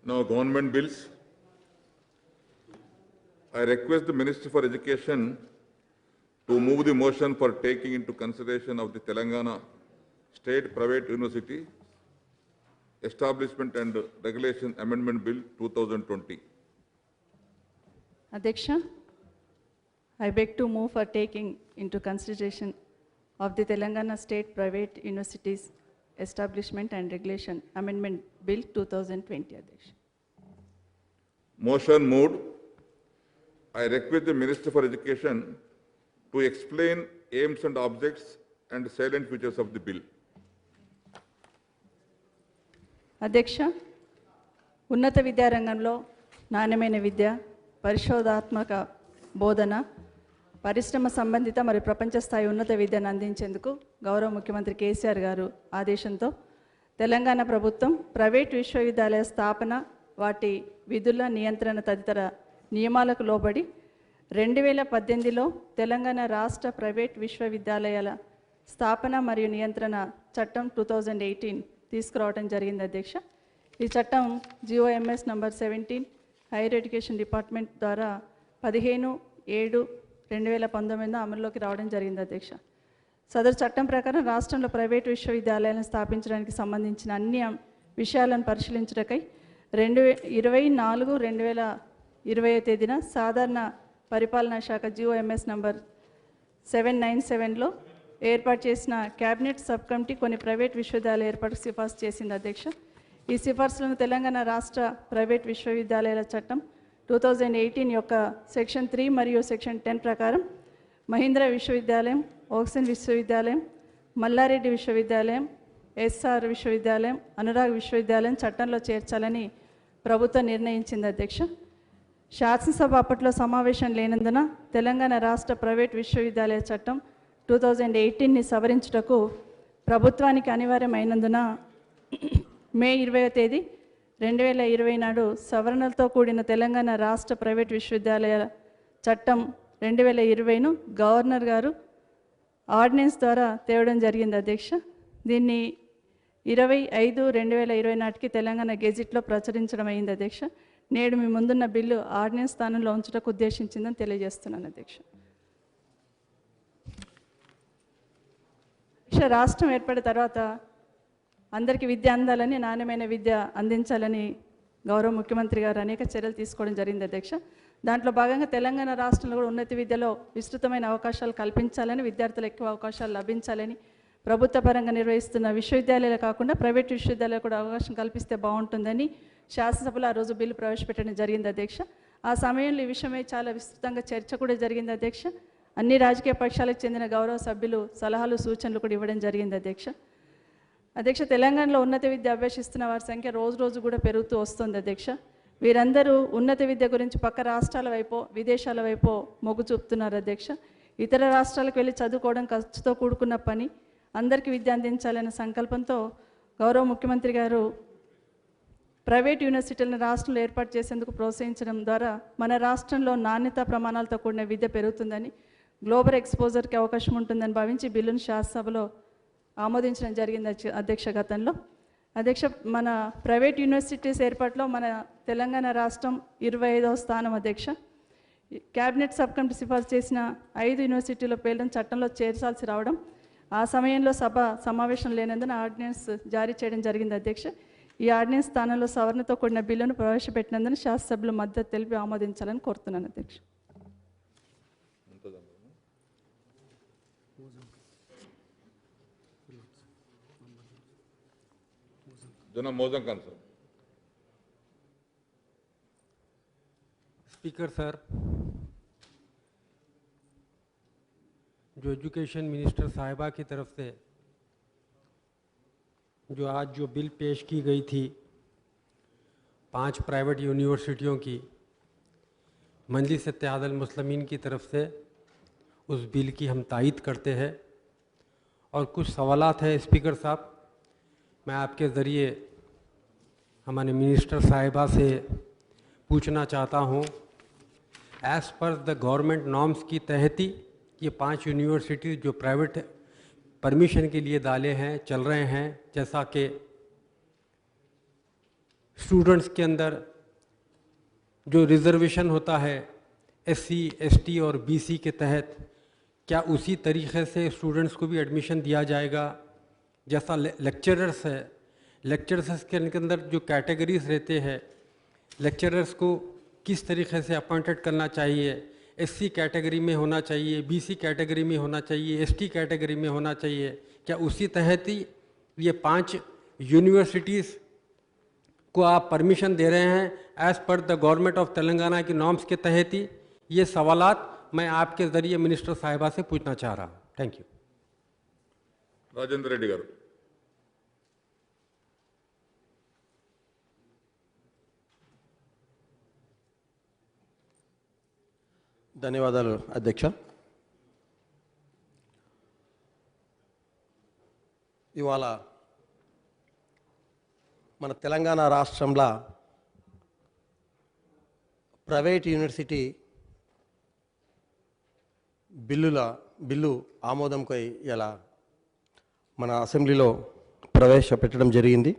Now, government bills. I request the Minister for Education to move the motion for taking into consideration of the Telangana State Private University Establishment and Regulation Amendment Bill 2020. Adhyaksha, I beg to move for taking into consideration of the Telangana State Private Universities Establishment and Regulation Amendment Bill 2020. Adhyaksha. Motion moved. I request the Minister for Education to explain aims and objects and salient features of the bill. అధ్యక్ష, ఉన్నత విద్యారంగంలో నాణ్యమైన విద్య, పరిశోధాత్మక బోధన, పరిశ్రమ సంబంధిత మరియు ప్రపంచ స్థాయి ఉన్నత విద్యను అందించేందుకు గౌరవ ముఖ్యమంత్రి కేసీఆర్ గారు ఆదేశంతో తెలంగాణ ప్రభుత్వం ప్రైవేట్ విశ్వవిద్యాలయ స్థాపన, వాటి విధుల నియంత్రణ తదితర నియమాలకు లోబడి 2018లో తెలంగాణ రాష్ట్ర ప్రైవేట్ విశ్వవిద్యాలయాల స్థాపన మరియు నియంత్రణ చట్టం 2018 తీసుకురావడం జరిగింది అధ్యక్ష. ఈ చట్టం GOMS number 17 higher education department ద్వారా 15/7/2019 అమల్లోకి రావడం జరిగింది అధ్యక్ష. సదరు చట్టం ప్రకారం రాష్ట్రంలో ప్రైవేటు విశ్వవిద్యాలయాలను స్థాపించడానికి సంబంధించిన అన్ని విషయాలను పరిశీలించటకై 24/2020 తేదీన సాధారణ పరిపాలనా శాఖ GOMS నంబర్ 797లో ఏర్పాటు చేసిన కేబినెట్ సబ్ కమిటీ కొన్ని ప్రైవేట్ విశ్వవిద్యాలయాల ఏర్పాటుకు సిఫార్సు చేసింది అధ్యక్ష. ఈ సిఫార్సులను తెలంగాణ రాష్ట్ర ప్రైవేట్ విశ్వవిద్యాలయాల చట్టం 2018 యొక్క సెక్షన్ 3 మరియు సెక్షన్ 10 ప్రకారం మహీంద్రా విశ్వవిద్యాలయం, ఓక్సన్ విశ్వవిద్యాలయం, మల్లారెడ్డి విశ్వవిద్యాలయం, SR విశ్వవిద్యాలయం, అనురాగ్ విశ్వవిద్యాలయం చట్టంలో చేర్చాలని ప్రభుత్వం నిర్ణయించింది అధ్యక్ష. శాసనసభ అప్పట్లో సమావేశం లేనందున తెలంగాణ రాష్ట్ర ప్రైవేట్ విశ్వవిద్యాలయ చట్టం 2018ని సవరించుటకు ప్రభుత్వానికి అనివార్యమైనందున మే 20వ తేదీ 2020 నాడు సవరణలతో కూడిన తెలంగాణ రాష్ట్ర ప్రైవేట్ విశ్వవిద్యాలయాల చట్టం 2020ను గవర్నర్ గారు ఆర్డినెన్స్ ద్వారా తేవడం జరిగింది అధ్యక్ష. దీన్ని 25/5/2020 నాటికి తెలంగాణ గెజిట్లో ప్రచురించడం అయింది అధ్యక్ష. నేడు మీ ముందున్న బిల్లు ఆర్డినెన్స్ స్థానంలో ఉంచడానికి ఉద్దేశించిందని తెలియజేస్తున్నాను అధ్యక్ష. రాష్ట్రం ఏర్పడిన తర్వాత అందరికీ విద్య అందాలని, నాణ్యమైన విద్య అందించాలని గౌరవ ముఖ్యమంత్రి గారు అనేక చర్యలు తీసుకోవడం జరిగింది అధ్యక్ష. దాంట్లో భాగంగా తెలంగాణ రాష్ట్రంలో కూడా ఉన్నత విద్యలో విస్తృతమైన అవకాశాలు కల్పించాలని, విద్యార్థులకు ఎక్కువ అవకాశాలు లభించాలని, ప్రభుత్వ పరంగా నిర్వహిస్తున్న విశ్వవిద్యాలయాలు కాకుండా ప్రైవేట్ విశ్వవిద్యాలయాలు కూడా అవకాశం కల్పిస్తే బాగుంటుందని శాసనసభలో ఆ రోజు బిల్లు ప్రవేశపెట్టడం జరిగింది అధ్యక్ష. ఆ సమయంలో ఈ విషయమై చాలా విస్తృతంగా చర్చ కూడా జరిగింది అధ్యక్ష. అన్ని రాజకీయ పక్షాలకు చెందిన గౌరవ సభ్యులు సలహాలు, సూచనలు కూడా ఇవ్వడం జరిగింది అధ్యక్ష. తెలంగాణలో ఉన్నత విద్య అభ్యసిస్తున్న వారి సంఖ్య రోజు రోజు కూడా పెరుగుతూ వస్తుంది అధ్యక్ష. వీరందరూ ఉన్నత విద్య గురించి పక్క రాష్ట్రాల వైపు, విదేశాల వైపు మొగ్గు చూపుతున్నారు అధ్యక్ష. ఇతర రాష్ట్రాలకు వెళ్ళి చదువుకోవడం ఖర్చుతో కూడుకున్న పని, అందరికీ విద్య అందించాలనే సంకల్పంతో గౌరవ ముఖ్యమంత్రి గారు ప్రైవేట్ యూనివర్సిటీలను రాష్ట్రంలో ఏర్పాటు చేసేందుకు ప్రోత్సహించడం ద్వారా మన రాష్ట్రంలో నాణ్యతా ప్రమాణాలతో కూడిన విద్య పెరుగుతుందని, గ్లోబల్ ఎక్స్పోజర్కి అవకాశం ఉంటుందని భావించి బిల్లును శాసనసభలో ఆమోదించడం జరిగింది అధ్యక్ష. గతంలో అధ్యక్ష, మన ప్రైవేట్ యూనివర్సిటీస్ ఏర్పాటులో మన తెలంగాణ రాష్ట్రం 25వ స్థానం అధ్యక్ష. క్యాబినెట్ సబ్ కమిటీ సిఫార్సు చేసిన 5 యూనివర్సిటీల పేర్లను చట్టంలో చేర్చాల్సి రావడం, ఆ సమయంలో సభ సమావేశం లేనందున ఆర్డినెన్స్ జారీ చేయడం జరిగింది అధ్యక్ష. ఈ ఆర్డినెన్స్ స్థానంలో సవరణతో కూడిన బిల్లును ప్రవేశపెట్టినందున శాసనసభ్యులు మద్దతు తెలిపి ఆమోదించాలని కోరుతున్నాను అధ్యక్ష. स्पीकर सर, जो एजुकेशन मिनिस्टर साहिबा की तरफ से जो आज जो बिल पेश की गई थी 5 प्राइवेट यूनिवर्सिटियों की, मजलिस इत्तेहादुल मुस्लिमीन की तरफ से उस बिल की हम तायीद करते हैं और कुछ सवालात हैं स्पीकर साहब, मैं आपके ज़रिए हमारे मिनिस्टर साहिबा से पूछना चाहता हूँ। As per the government norms की तहत ही ये 5 यूनिवर्सिटी जो प्राइवेट परमिशन के लिए डाले हैं, चल रहे हैं, जैसा कि स्टूडेंट्स के अंदर जो रिजर्वेशन होता है SC, ST और BC के तहत, क्या उसी तरीके से स्टूडेंट्स को भी एडमिशन दिया जाएगा? जैसा लेक्चरर्स है, लेक्चरर्स के अंदर जो कैटेगरीज रहते हैं, लेक्चरर्स को किस तरीके से अपॉइंटेड करना चाहिए? SC कैटेगरी में होना चाहिए, BC कैटेगरी में होना चाहिए, ST कैटेगरी में होना चाहिए? क्या उसी तहत ही ये 5 यूनिवर्सिटीज़ को आप परमिशन दे रहे हैं as per the government of Telangana की नॉर्म्स के तहत ही? ये सवालात मैं आपके ज़रिए मिनिस्टर साहिबा से पूछना चाह रहा हूँ। Thank you. రాజేంద్ర రెడ్డి గారు. ధన్యవాదాలు అధ్యక్ష. ఇవాళ మన తెలంగాణ రాష్ట్రంలో ప్రైవేట్ యూనివర్సిటీ బిల్లు ఆమోదంకై ఇలా మన అసెంబ్లీలో ప్రవేశపెట్టడం జరిగింది.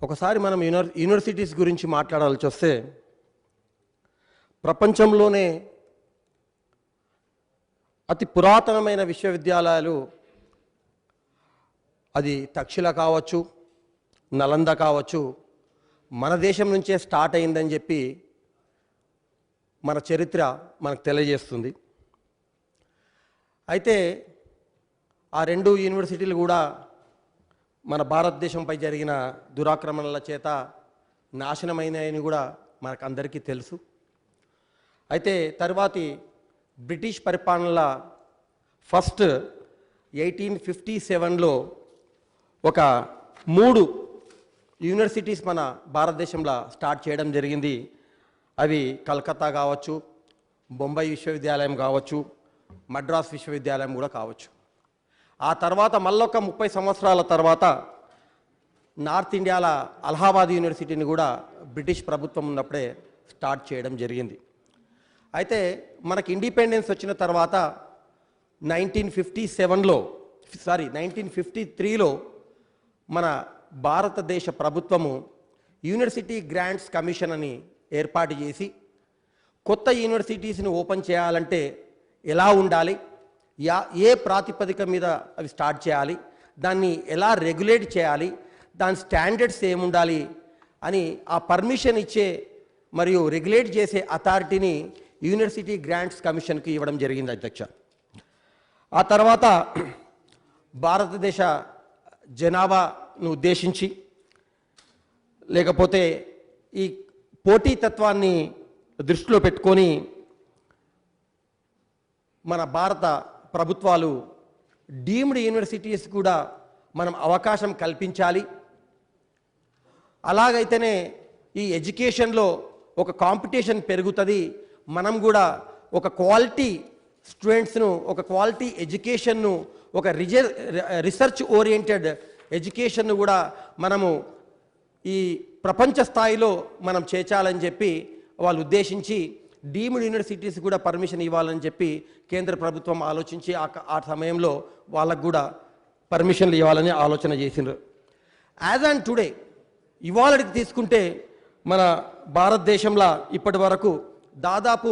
ఒకసారి మనం యూనివర్సిటీస్ గురించి మాట్లాడాల్సి వస్తే ప్రపంచంలోనే అతి పురాతనమైన విశ్వవిద్యాలయాలు, అది తక్షశిల కావచ్చు, నలంద కావచ్చు, మన దేశం నుంచే స్టార్ట్ అయిందని చెప్పి మన చరిత్ర మనకు తెలియజేస్తుంది. అయితే ఆ 2 యూనివర్సిటీలు కూడా మన భారతదేశంపై జరిగిన దురాక్రమణల చేత నాశనమైనాయని కూడా మనకు అందరికీ తెలుసు. అయితే తర్వాతి బ్రిటిష్ పరిపాలనల ఫస్ట్ 1857లో ఒక 3 యూనివర్సిటీస్ మన భారతదేశంలో స్టార్ట్ చేయడం జరిగింది. అవి కలకత్తా కావచ్చు, బొంబాయి విశ్వవిద్యాలయం కావచ్చు, మద్రాస్ విశ్వవిద్యాలయం కూడా కావచ్చు. ఆ తర్వాత మళ్ళొక 30 సంవత్సరాల తర్వాత నార్త్ ఇండియాలో అలహాబాద్ యూనివర్సిటీని కూడా బ్రిటిష్ ప్రభుత్వం ఉన్నప్పుడే స్టార్ట్ చేయడం జరిగింది. అయితే మనకి ఇండిపెండెన్స్ వచ్చిన తర్వాత 1953లో మన భారతదేశ ప్రభుత్వము యూనివర్సిటీ గ్రాంట్స్ కమిషన్ అని ఏర్పాటు చేసి కొత్త యూనివర్సిటీస్ని ఓపెన్ చేయాలంటే ఎలా ఉండాలి, ఏ ప్రాతిపదిక మీద అవి స్టార్ట్ చేయాలి, దాన్ని ఎలా రెగ్యులేట్ చేయాలి, దాని స్టాండర్డ్స్ ఏముండాలి అని ఆ పర్మిషన్ ఇచ్చే మరియు రెగ్యులేట్ చేసే అథారిటీని యూనివర్సిటీ గ్రాంట్స్ కమిషన్కి ఇవ్వడం జరిగింది అధ్యక్ష. ఆ తర్వాత భారతదేశ జనాభాను ఉద్దేశించి లేకపోతే ఈ పోటీతత్వాన్ని దృష్టిలో పెట్టుకొని మన భారత ప్రభుత్వాలు డీమ్డ్ యూనివర్సిటీస్ కూడా మనం అవకాశం కల్పించాలి. అలాగైతేనే ఈ ఎడ్యుకేషన్లో ఒక కాంపిటీషన్ పెరుగుతుంది. మనం కూడా ఒక క్వాలిటీ స్టూడెంట్స్ను, ఒక క్వాలిటీ ఎడ్యుకేషన్ను, ఒక రీసెర్చ్ ఓరియంటెడ్ ఎడ్యుకేషన్ను కూడా మనము ఈ ప్రపంచ స్థాయిలో మనం చేర్చాలని చెప్పి వాళ్ళు ఉద్దేశించి డీమ్డ్ యూనివర్సిటీస్ కూడా పర్మిషన్ ఇవ్వాలని చెప్పి కేంద్ర ప్రభుత్వం ఆలోచించి ఆ సమయంలో వాళ్ళకు కూడా పర్మిషన్లు ఇవ్వాలని ఆలోచన చేసిండ్రు. యాజ్ అండ్ టుడే ఇవాళకి తీసుకుంటే మన భారతదేశంలో ఇప్పటి వరకు దాదాపు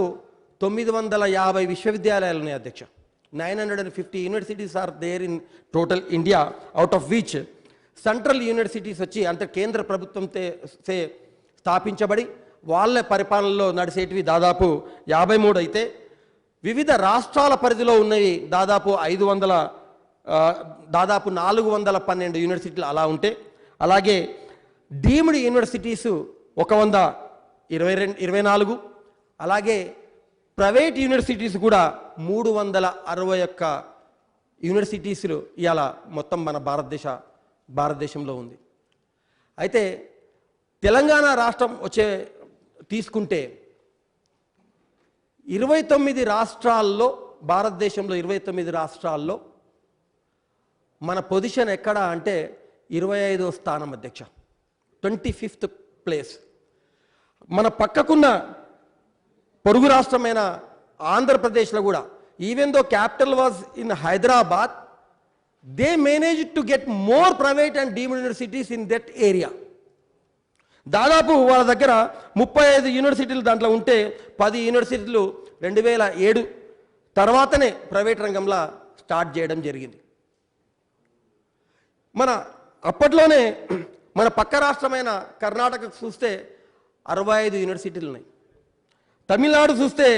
950 విశ్వవిద్యాలయాలు ఉన్నాయి అధ్యక్ష. 950 universities are there in total India, out of which central universities వచ్చి అంటే కేంద్ర ప్రభుత్వంతో స్థాపించబడి వాళ్ళ పరిపాలనలో నడిచేటివి దాదాపు 53 అయితే వివిధ రాష్ట్రాల పరిధిలో ఉన్నవి దాదాపు 412 యూనివర్సిటీలు అలా ఉంటే, అలాగే డీమ్డ్ యూనివర్సిటీసు 124, అలాగే ప్రైవేట్ యూనివర్సిటీస్ కూడా 361 యూనివర్సిటీసులు ఇవాళ మొత్తం మన భారతదేశంలో ఉంది. అయితే తెలంగాణ రాష్ట్రం తీసుకుంటే 29 రాష్ట్రాల్లో, భారతదేశంలో 29 రాష్ట్రాల్లో మన పొజిషన్ ఎక్కడ అంటే 25వ స్థానం అధ్యక్ష, 25th ప్లేస్. మన పక్కకున్న పొరుగు రాష్ట్రమైన ఆంధ్రప్రదేశ్లో కూడా even though capital was in Hyderabad, they manage to get more private and deemed universities in that area. దాదాపు వాళ్ళ దగ్గర 35 యూనివర్సిటీలు దాంట్లో ఉంటే 10 యూనివర్సిటీలు 2007 తర్వాతనే ప్రైవేట్ రంగంలో స్టార్ట్ చేయడం జరిగింది. మన అప్పట్లోనే మన పక్క రాష్ట్రమైన కర్ణాటకకు చూస్తే 65 యూనివర్సిటీలు ఉన్నాయి. తమిళనాడు చూస్తే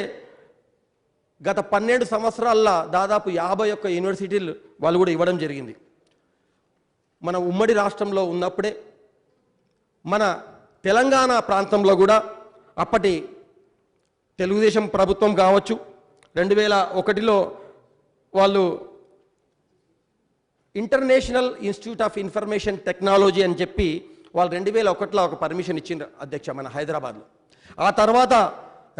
గత 12 సంవత్సరాల్లో దాదాపు 51 యూనివర్సిటీలు వాళ్ళు కూడా ఇవ్వడం జరిగింది. మన ఉమ్మడి రాష్ట్రంలో ఉన్నప్పుడే మన తెలంగాణ ప్రాంతంలో కూడా అప్పటి తెలుగుదేశం ప్రభుత్వం కావచ్చు, 2001లో వాళ్ళు international institute of information technology అని చెప్పి వాళ్ళు 2001లో ఒక పర్మిషన్ ఇచ్చిండ్రు అధ్యక్ష మన హైదరాబాద్లో. ఆ తర్వాత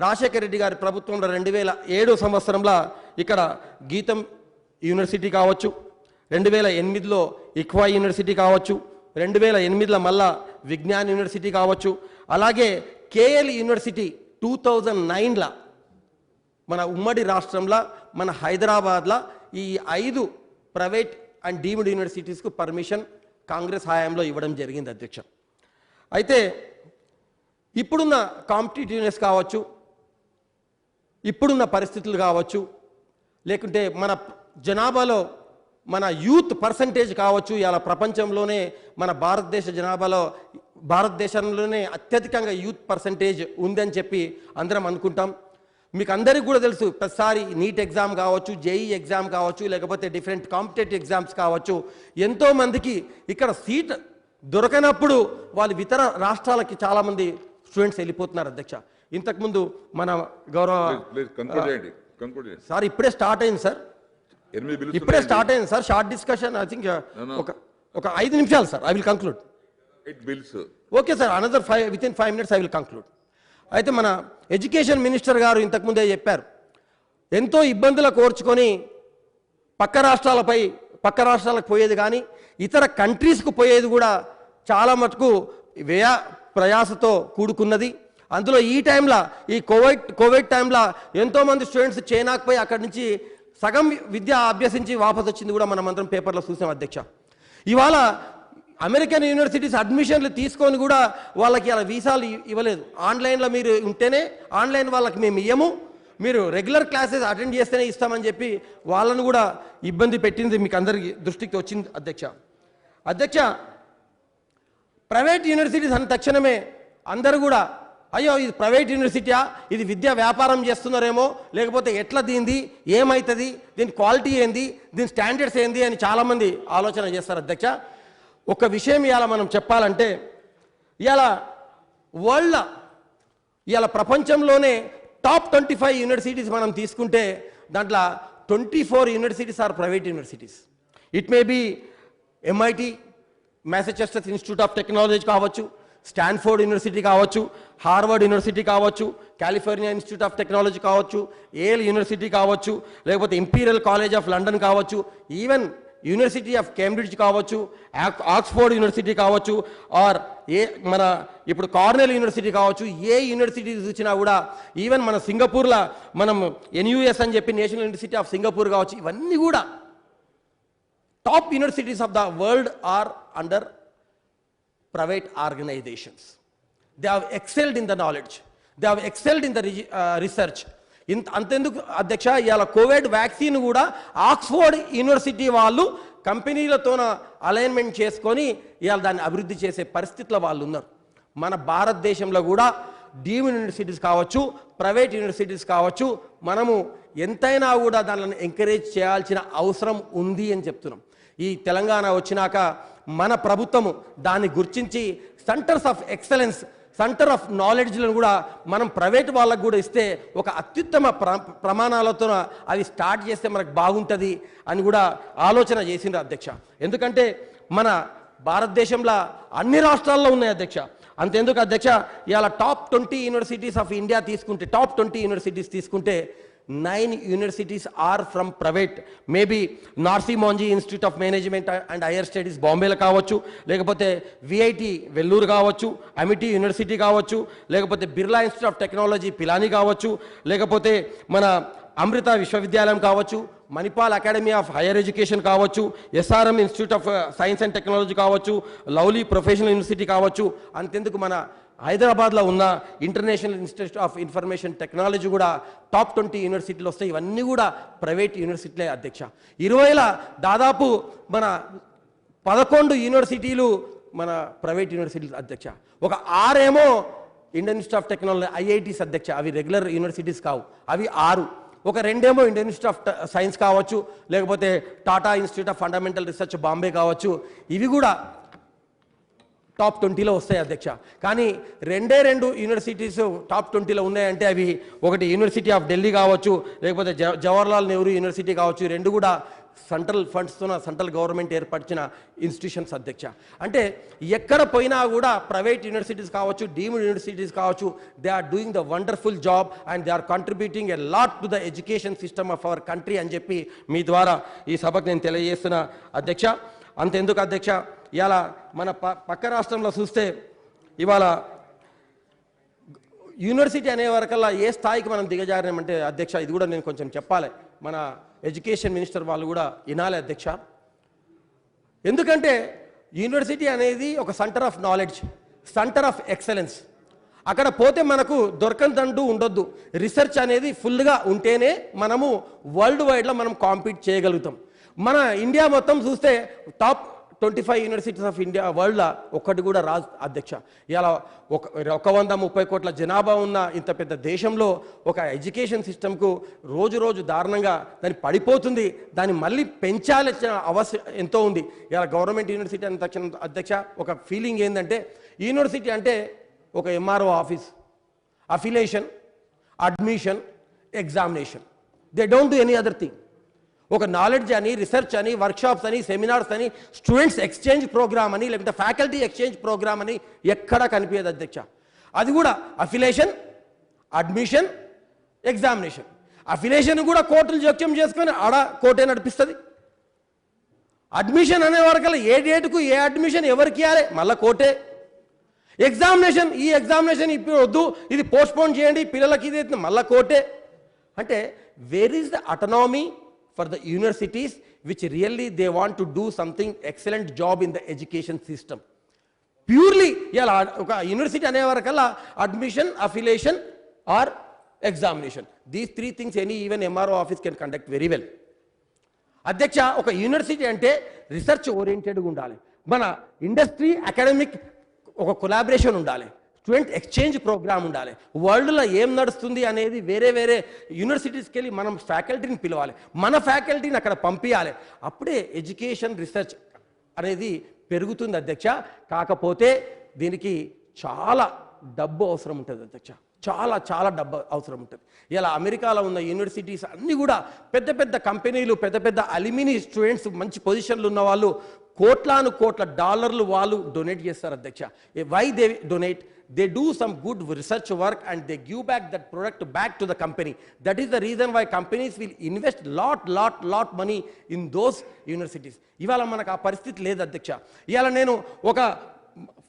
రాజశేఖర రెడ్డి గారి ప్రభుత్వంలో 2007 సంవత్సరంలో ఇక్కడ గీతం యూనివర్సిటీ కావచ్చు, 2008లో ఇక్వా యూనివర్సిటీ కావచ్చు, 2008లో మళ్ళా విజ్ఞాన్ యూనివర్సిటీ కావచ్చు, అలాగే కేఎల్ యూనివర్సిటీ 2009లో మన ఉమ్మడి రాష్ట్రంలో మన హైదరాబాద్లో ఈ 5 ప్రైవేట్ అండ్ డీమ్డ్ యూనివర్సిటీస్కు పర్మిషన్ కాంగ్రెస్ హయాంలో ఇవ్వడం జరిగింది అధ్యక్ష. అయితే ఇప్పుడున్న కాంపిటేటివ్నెస్ కావచ్చు, ఇప్పుడున్న పరిస్థితులు కావచ్చు, లేకుంటే మన జనాభాలో మన యూత్ పర్సంటేజ్ కావచ్చు, ఇలా ప్రపంచంలోనే మన భారతదేశంలోనే అత్యధికంగా యూత్ పర్సంటేజ్ ఉందని చెప్పి అందరం అనుకుంటాం. మీకు అందరికీ కూడా తెలుసు, ప్రతిసారి నీట్ ఎగ్జామ్ కావచ్చు, జేఈ ఎగ్జామ్ కావచ్చు, లేకపోతే డిఫరెంట్ కాంపిటేటివ్ ఎగ్జామ్స్ కావచ్చు, ఎంతోమందికి ఇక్కడ సీట్ దొరకనప్పుడు వాళ్ళు ఇతర రాష్ట్రాలకి చాలామంది స్టూడెంట్స్ వెళ్ళిపోతున్నారు అధ్యక్ష. ఇంతకుముందు మన గౌరవ సార్ ఇప్పుడే స్టార్ట్ అయింది సార్, ఇప్పుడే స్టార్ట్ అయింది sir, short discussion. I think ఒక 5 నిమిషాలు sir, I will conclude. Okay sir, another 5 minutes I will conclude. అయితే మన ఎడ్యుకేషన్ మినిస్టర్ గారు ఇంతకుముందే చెప్పారు, ఎంతో ఇబ్బందులు కోర్చుకొని పక్క రాష్ట్రాలకు పోయేది కానీ ఇతర కంట్రీస్కు పోయేది కూడా చాలా మటుకు ప్రయాసతో కూడుకున్నది. అందులో ఈ టైంలో ఈ కోవిడ్ టైంలో ఎంతోమంది స్టూడెంట్స్ చైనాకు పోయి అక్కడి నుంచి సగం విద్య అభ్యసించి వాపసు వచ్చింది కూడా మనం అందరం పేపర్లో చూసాం అధ్యక్ష. ఇవాళ అమెరికన్ యూనివర్సిటీస్ అడ్మిషన్లు తీసుకొని కూడా వాళ్ళకి అలా వీసాలు ఇవ్వలేదు. ఆన్లైన్లో మీరు ఉంటేనే, ఆన్లైన్ వాళ్ళకి మేము ఇయ్యము, మీరు రెగ్యులర్ క్లాసెస్ అటెండ్ చేస్తేనే ఇస్తామని చెప్పి వాళ్ళను కూడా ఇబ్బంది పెట్టింది మీకు అందరికీ దృష్టికి వచ్చింది అధ్యక్ష. ప్రైవేట్ యూనివర్సిటీస్ అన్న తక్షణమే అందరూ కూడా అయ్యో ఇది ప్రైవేట్ యూనివర్సిటీయా, ఇది విద్యా వ్యాపారం చేస్తున్నారేమో, లేకపోతే ఎట్లా దీనిది ఏమవుతుంది, దీని క్వాలిటీ ఏంది, దీని స్టాండర్డ్స్ ఏంది అని చాలామంది ఆలోచన చేస్తారు అధ్యక్ష. ఒక విషయం ఇవాళ మనం చెప్పాలంటే, ఇవాళ ప్రపంచంలోనే టాప్ 25 యూనివర్సిటీస్ మనం తీసుకుంటే దాంట్లో 24 universities are private universities. It may be MIT, Massachusetts institute of technology కావచ్చు, స్టాన్ఫోర్డ్ యూనివర్సిటీ కావచ్చు, హార్వర్డ్ యూనివర్సిటీ కావచ్చు, కాలిఫోర్నియా ఇన్స్టిట్యూట్ ఆఫ్ టెక్నాలజీ కావచ్చు, ఏల్ యూనివర్సిటీ కావచ్చు, లేకపోతే ఇంపీరియల్ కాలేజ్ ఆఫ్ లండన్ కావచ్చు, ఈవెన్ యూనివర్సిటీ ఆఫ్ కేంబ్రిడ్జ్ కావచ్చు, ఆక్స్ఫోర్డ్ యూనివర్సిటీ కావచ్చు, are మన ఇప్పుడు కార్నెల్ యూనివర్సిటీ కావచ్చు, ఏ యూనివర్సిటీ చూసినా కూడా, ఈవెన్ మన సింగపూర్లో మనం NUS అని చెప్పి నేషనల్ యూనివర్సిటీ ఆఫ్ సింగపూర్ కావచ్చు, ఇవన్నీ కూడా top universities of the world are under private organizations. They have excelled in the knowledge, they have excelled in the research. అంతెందుకు అధ్యక్ష, ఇవాళ కోవిడ్ వ్యాక్సిన్ కూడా ఆక్స్ఫోర్డ్ యూనివర్సిటీ వాళ్ళు కంపెనీలతోన అలైన్మెంట్ చేసుకొని ఇవాళ దాన్ని అభివృద్ధి చేసే పరిస్థితిలో వాళ్ళు ఉన్నారు. మన భారతదేశంలో కూడా డీమ్డ్ యూనివర్సిటీస్ కావచ్చు, ప్రైవేట్ యూనివర్సిటీస్ కావచ్చు, మనము ఎంతైనా కూడా దానిని ఎంకరేజ్ చేయాల్సిన అవసరం ఉంది అని చెప్తున్నాం. ఈ తెలంగాణ వచ్చినాక మన ప్రభుత్వము దాన్ని గుర్తించి centres of excellence, centre of నాలెడ్జ్లను కూడా మనం ప్రైవేట్ వాళ్ళకు కూడా ఇస్తే ఒక అత్యుత్తమ ప్రమాణాలతో అవి స్టార్ట్ చేస్తే మనకు బాగుంటుంది అని కూడా ఆలోచన చేసిండ్రు అధ్యక్ష. ఎందుకంటే మన భారతదేశంలో అన్ని రాష్ట్రాల్లో ఉన్నాయి అధ్యక్ష. అంతెందుకు అధ్యక్ష, ఇవాళ టాప్ 20 యూనివర్సిటీస్ ఆఫ్ ఇండియా తీసుకుంటే, టాప్ 20 యూనివర్సిటీస్ తీసుకుంటే 9 universities are from private. Maybe Narsi Monji Institute of Management and Higher Studies బాంబేలో కావచ్చు, లేకపోతే VIT వెల్లూరు కావచ్చు, అమిటీ యూనివర్సిటీ కావచ్చు, లేకపోతే Birla institute of technology Pilani కావచ్చు, లేకపోతే మన అమృత విశ్వవిద్యాలయం కావచ్చు, Manipal academy of higher education కావచ్చు, SRM institute of science and technology కావచ్చు, లవ్లీ ప్రొఫెషనల్ యూనివర్సిటీ కావచ్చు, అంతెందుకు మన హైదరాబాద్లో ఉన్న international institute of information technology కూడా టాప్ 20 యూనివర్సిటీలు వస్తాయి. ఇవన్నీ కూడా ప్రైవేట్ యూనివర్సిటీలే అధ్యక్ష. 20ల దాదాపు మన 11 యూనివర్సిటీలు మన ప్రైవేట్ యూనివర్సిటీలు అధ్యక్ష. ఒక 6 ఏమో Indian institute of technology IITs అధ్యక్ష. అవి రెగ్యులర్ యూనివర్సిటీస్ కావు, అవి 6. ఒక 2 ఏమో ఇండియన్ ఇన్స్టిట్యూట్ ఆఫ్ సైన్స్ కావచ్చు, లేకపోతే Tata institute of fundamental research Bombay కావచ్చు, ఇవి కూడా టాప్ 20లో వస్తాయి అధ్యక్ష. కానీ 2 యూనివర్సిటీస్ టాప్ 20లో ఉన్నాయంటే అవి ఒకటి యూనివర్సిటీ ఆఫ్ ఢిల్లీ కావచ్చు, లేకపోతే జవహర్లాల్ నెహ్రూ యూనివర్సిటీ కావచ్చు. 2 కూడా సెంట్రల్ ఫండ్స్తో సెంట్రల్ గవర్నమెంట్ ఏర్పరిచిన ఇన్స్టిట్యూషన్స్ అధ్యక్ష. అంటే ఎక్కడ పోయినా కూడా ప్రైవేట్ యూనివర్సిటీస్ కావచ్చు, డీమ్డ్ యూనివర్సిటీస్ కావచ్చు, they are doing the wonderful job and they are contributing a lot to the education system of our country అని చెప్పి మీ ద్వారా ఈ సభకు నేను తెలియజేస్తున్నా అధ్యక్ష. అంతెందుకు అధ్యక్ష, ఇవాళ మన పక్క రాష్ట్రంలో చూస్తే ఇవాళ యూనివర్సిటీ అనే వరకల్లా ఏ స్థాయికి మనం దిగజారినామంటే అధ్యక్ష, ఇది కూడా నేను కొంచెం చెప్పాలి, మన ఎడ్యుకేషన్ మినిస్టర్ వాళ్ళు కూడా వినాలి అధ్యక్ష. ఎందుకంటే యూనివర్సిటీ అనేది ఒక centre of knowledge, centre of excellence. అక్కడ పోతే మనకు దొరకందంటూ ఉండొద్దు. రీసెర్చ్ అనేది ఫుల్గా ఉంటేనే మనము వరల్డ్ వైడ్లో మనం కాంపీట్ చేయగలుగుతాం. మన ఇండియా మొత్తం చూస్తే టాప్ 25 యూనివర్సిటీస్ ఆఫ్ ఇండియా వరల్డ్లో ఒక్కటి కూడా రాదు అధ్యక్ష. ఇలా 130 కోట్ల జనాభా ఉన్న ఇంత పెద్ద దేశంలో ఒక ఎడ్యుకేషన్ సిస్టమ్కు రోజు రోజు దారుణంగా దాన్ని పడిపోతుంది. దాన్ని మళ్ళీ పెంచాల్సిన అవసరం ఎంతో ఉంది. ఇలా గవర్నమెంట్ యూనివర్సిటీ అనే తక్షణ అధ్యక్ష ఒక ఫీలింగ్ ఏంటంటే యూనివర్సిటీ అంటే ఒక MRO office, affiliation, admission, examination. They don't do any other thing. ఒక నాలెడ్జ్ అని, రీసెర్చ్ అని, వర్క్షాప్స్ అని, సెమినార్స్ అని, స్టూడెంట్స్ ఎక్స్చేంజ్ ప్రోగ్రామ్ అని, లేకపోతే ఫ్యాకల్టీ ఎక్స్చేంజ్ ప్రోగ్రామ్ అని ఎక్కడా కనిపించదు అధ్యక్ష. అది కూడా అఫిలియేషన్, అడ్మిషన్, ఎగ్జామినేషన్. అఫిలియేషన్ కూడా కోర్టులు జోక్యం చేసుకొని ఆడ కోర్టే నడిపిస్తుంది. అడ్మిషన్ అనే వరకల్లా ఏ డేటుకు ఏ అడ్మిషన్ ఎవరికి ఇవ్వాలి మళ్ళీ కోర్టే. ఎగ్జామినేషన్, ఈ ఎగ్జామినేషన్ ఇప్పుడు వద్దు, ఇది పోస్ట్పోన్ చేయండి, పిల్లలకి ఇది మళ్ళీ కోర్టే. అంటే where is the autonomy for the universities which really they want to do something excellent job in the education system? Purely yala oka university ane varakalla admission, affiliation or examination, these 3 things any even MRO office can conduct very well. అధ్యక్ష ఒక university అంటే research ఓరియంటెడ్గా ఉండాలి, మన industry academic ఒక collaboration ఉండాలి, student exchange programme ఉండాలి, వరల్డ్లో ఏం నడుస్తుంది అనేది వేరే వేరే యూనివర్సిటీస్కి వెళ్ళి మనం ఫ్యాకల్టీని పిలవాలి, మన ఫ్యాకల్టీని అక్కడ పంపించాలి. అప్పుడే ఎడ్యుకేషన్ రీసెర్చ్ అనేది పెరుగుతుంది అధ్యక్ష. కాకపోతే దీనికి చాలా డబ్బు అవసరం ఉంటుంది అధ్యక్ష, చాలా చాలా డబ్బు అవసరం ఉంటుంది. ఇలా అమెరికాలో ఉన్న యూనివర్సిటీస్ అన్నీ కూడా పెద్ద పెద్ద కంపెనీలు, పెద్ద పెద్ద అల్యూమిని స్టూడెంట్స్, మంచి పొజిషన్లు ఉన్న వాళ్ళు కోట్లాను కోట్ల డాలర్లు వాళ్ళు డొనేట్ చేస్తారు అధ్యక్ష. Why they donate? They do some good research work and they give back that product back to the company. That is the reason why companies will invest lot money in those universities. ఇవాళ మనకు ఆ పరిస్థితి లేదు అధ్యక్ష. ఇవాళ నేను ఒక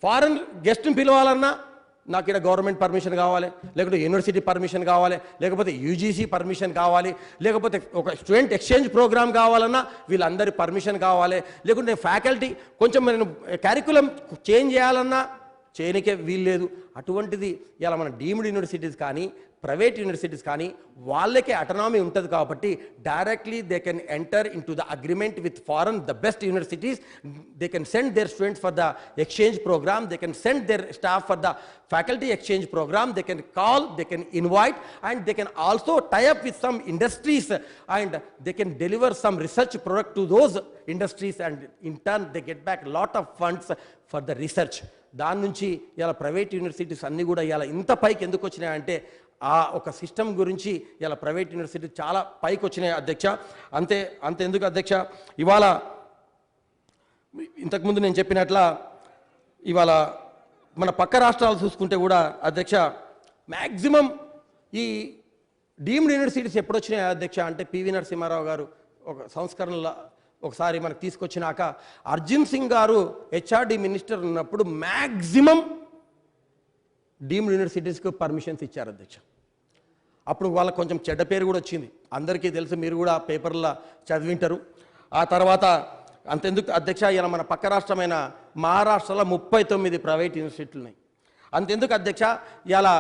foreign గెస్ట్ని పిలవాలన్నా నాకు ఇక్కడ గవర్నమెంట్ పర్మిషన్ కావాలి, లేకపోతే యూనివర్సిటీ పర్మిషన్ కావాలి, లేకపోతే యూజీసీ పర్మిషన్ కావాలి, లేకపోతే ఒక స్టూడెంట్ ఎక్స్చేంజ్ ప్రోగ్రామ్ కావాలన్నా వీళ్ళందరి పర్మిషన్ కావాలి, లేకుంటే ఫ్యాకల్టీ కొంచెం నేను క్యారికులం చేంజ్ చేయాలన్నా చేయనికే వీల్లేదు. అటువంటిది ఇలా మన డీమ్డ్ యూనివర్సిటీస్ కానీ ప్రైవేట్ యూనివర్సిటీస్ కానీ వాళ్ళకే అటనామీ ఉంటుంది కాబట్టి directly they can enter into the agreement with foreign the best universities. They can send their students for the exchange programme, they can send their staff for the faculty exchange program, they can call, they can invite, and they can also tie up with some industries and they can deliver some research product to those industries, and in turn they get back a lot of funds for the research. దాని నుంచి ఇలా private universities అన్నీ కూడా ఇలా ఇంత పైకి ఎందుకు వచ్చినాయంటే ఆ ఒక సిస్టమ్ గురించి ఇలా ప్రైవేట్ యూనివర్సిటీ చాలా పైకి వచ్చినాయి అధ్యక్ష. అంతే ఎందుకు అధ్యక్ష, ఇవాళ ఇంతకుముందు నేను చెప్పినట్ల ఇవాళ మన పక్క రాష్ట్రాలు చూసుకుంటే కూడా అధ్యక్ష మ్యాక్సిమం ఈ డీమ్డ్ యూనివర్సిటీస్ ఎప్పుడు వచ్చినాయి అధ్యక్ష అంటే పివి నరసింహారావు గారు ఒక సంస్కరణలో ఒకసారి మనకు తీసుకొచ్చినాక అర్జున్ సింగ్ గారు హెచ్ఆర్డి మినిస్టర్ ఉన్నప్పుడు మ్యాక్సిమం డీమ్డ్ యూనివర్సిటీస్కి పర్మిషన్స్ ఇచ్చారు అధ్యక్ష. అప్పుడు వాళ్ళకి కొంచెం చెడ్డ పేరు కూడా వచ్చింది. అందరికీ తెలుసు, మీరు కూడా పేపర్లో చదివింటారు. ఆ తర్వాత అంతెందుకు అధ్యక్ష, ఇలా మన పక్క రాష్ట్రమైన మహారాష్ట్రలో 39 ప్రైవేట్ యూనివర్సిటీలు ఉన్నాయి. అంతెందుకు అధ్యక్ష, ఇలా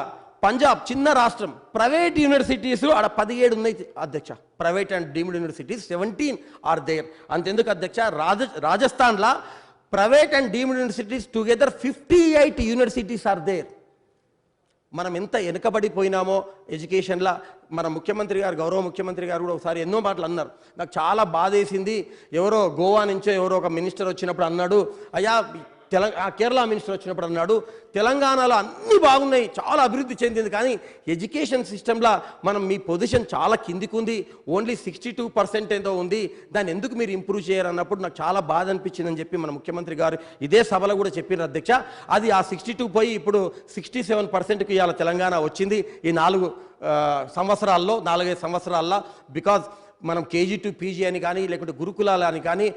పంజాబ్ చిన్న రాష్ట్రం, ప్రైవేట్ యూనివర్సిటీస్ ఆడ 17 ఉన్నాయి అధ్యక్ష. Private and deemed universities 17 are there. అంతెందుకు అధ్యక్ష, రాజస్థాన్లో private and deemed universities together 58 universities are there. మనం ఎంత వెనుకబడిపోయినామో ఎడ్యుకేషన్లో. మన ముఖ్యమంత్రి గారు, గౌరవ ముఖ్యమంత్రి గారు కూడా ఒకసారి ఎన్నో మాటలు అన్నారు. నాకు చాలా బాధేసింది. ఎవరో గోవా నుంచో ఎవరో ఒక మినిస్టర్ వచ్చినప్పుడు అన్నాడు, అయ్యా కేరళ మినిస్టర్ వచ్చినప్పుడు అన్నాడు, తెలంగాణలో అన్నీ బాగున్నాయి, చాలా అభివృద్ధి చెందింది, కానీ ఎడ్యుకేషన్ సిస్టంలో మనం మీ పొజిషన్ చాలా కిందికి ఉంది, ఓన్లీ 62% ఏదో ఉంది, దాన్ని ఎందుకు మీరు ఇంప్రూవ్ చేయరు అన్నప్పుడు నాకు చాలా బాధ అనిపించిందని చెప్పి మన ముఖ్యమంత్రి గారు ఇదే సభలో కూడా చెప్పారు అధ్యక్ష. అది ఆ 62 పోయి ఇప్పుడు 67%కి ఇవాళ తెలంగాణ వచ్చింది ఈ 4 సంవత్సరాల్లో, 4-5 సంవత్సరాల్లో. బికాజ్ మనం కేజీ టు పీజీ అని కానీ, లేకుంటే గురుకులాలు అని కానీ,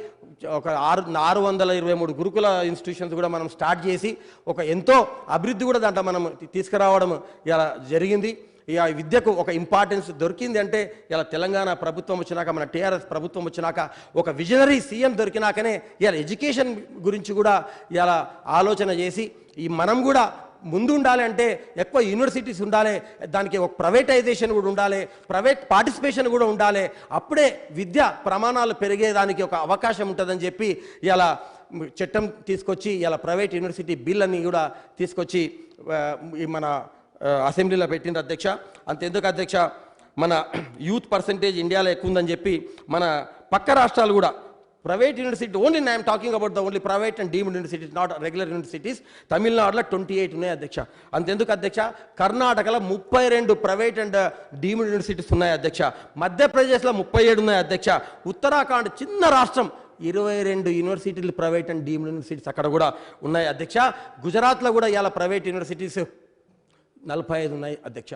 ఒక 623 గురుకుల ఇన్స్టిట్యూషన్స్ కూడా మనం స్టార్ట్ చేసి ఒక ఎంతో అభివృద్ధి కూడా దాంట్లో మనం తీసుకురావడం ఇలా జరిగింది. ఇక విద్యకు ఒక ఇంపార్టెన్స్ దొరికింది అంటే ఇలా తెలంగాణ ప్రభుత్వం వచ్చినాక, మన టీఆర్ఎస్ ప్రభుత్వం వచ్చినాక, ఒక విజనరీ సీఎం దొరికినాకనే ఇలా ఎడ్యుకేషన్ గురించి కూడా ఇలా ఆలోచన చేసి ఈ మనం కూడా ముందు ఉండాలి అంటే ఎక్కువ యూనివర్సిటీస్ ఉండాలి, దానికి ఒక ప్రైవేటైజేషన్ కూడా ఉండాలి, ప్రైవేట్ పార్టిసిపేషన్ కూడా ఉండాలి, అప్పుడే విద్య ప్రమాణాలు పెరిగేదానికి ఒక అవకాశం ఉంటుందని చెప్పి ఇలా చట్టం తీసుకొచ్చి ఇలా ప్రైవేట్ యూనివర్సిటీ బిల్ అని కూడా తీసుకొచ్చి మన అసెంబ్లీలో పెట్టింది అధ్యక్ష. అంతెందుకు అధ్యక్ష, మన యూత్ పర్సంటేజ్ ఇండియాలో ఎక్కువ ఉందని చెప్పి మన పక్క రాష్ట్రాలు కూడా private university, only I'm talking about the only private and deemed universities, not regular universities. తమిళనాడులో 28 ఉన్నాయి అధ్యక్ష. అంతెందుకు అధ్యక్ష, కర్ణాటకలో 32 ప్రైవేట్ అండ్ డీమ్డ్ యూనివర్సిటీస్ ఉన్నాయి అధ్యక్ష. మధ్యప్రదేశ్లో 37 ఉన్నాయి అధ్యక్ష. ఉత్తరాఖండ్ చిన్న రాష్ట్రం, 22 యూనివర్సిటీలు ప్రైవేట్ అండ్ డీమ్డ్ యూనివర్సిటీస్ అక్కడ కూడా ఉన్నాయి అధ్యక్ష. గుజరాత్లో కూడా ఇలా ప్రైవేట్ యూనివర్సిటీస్ 45 ఉన్నాయి అధ్యక్ష.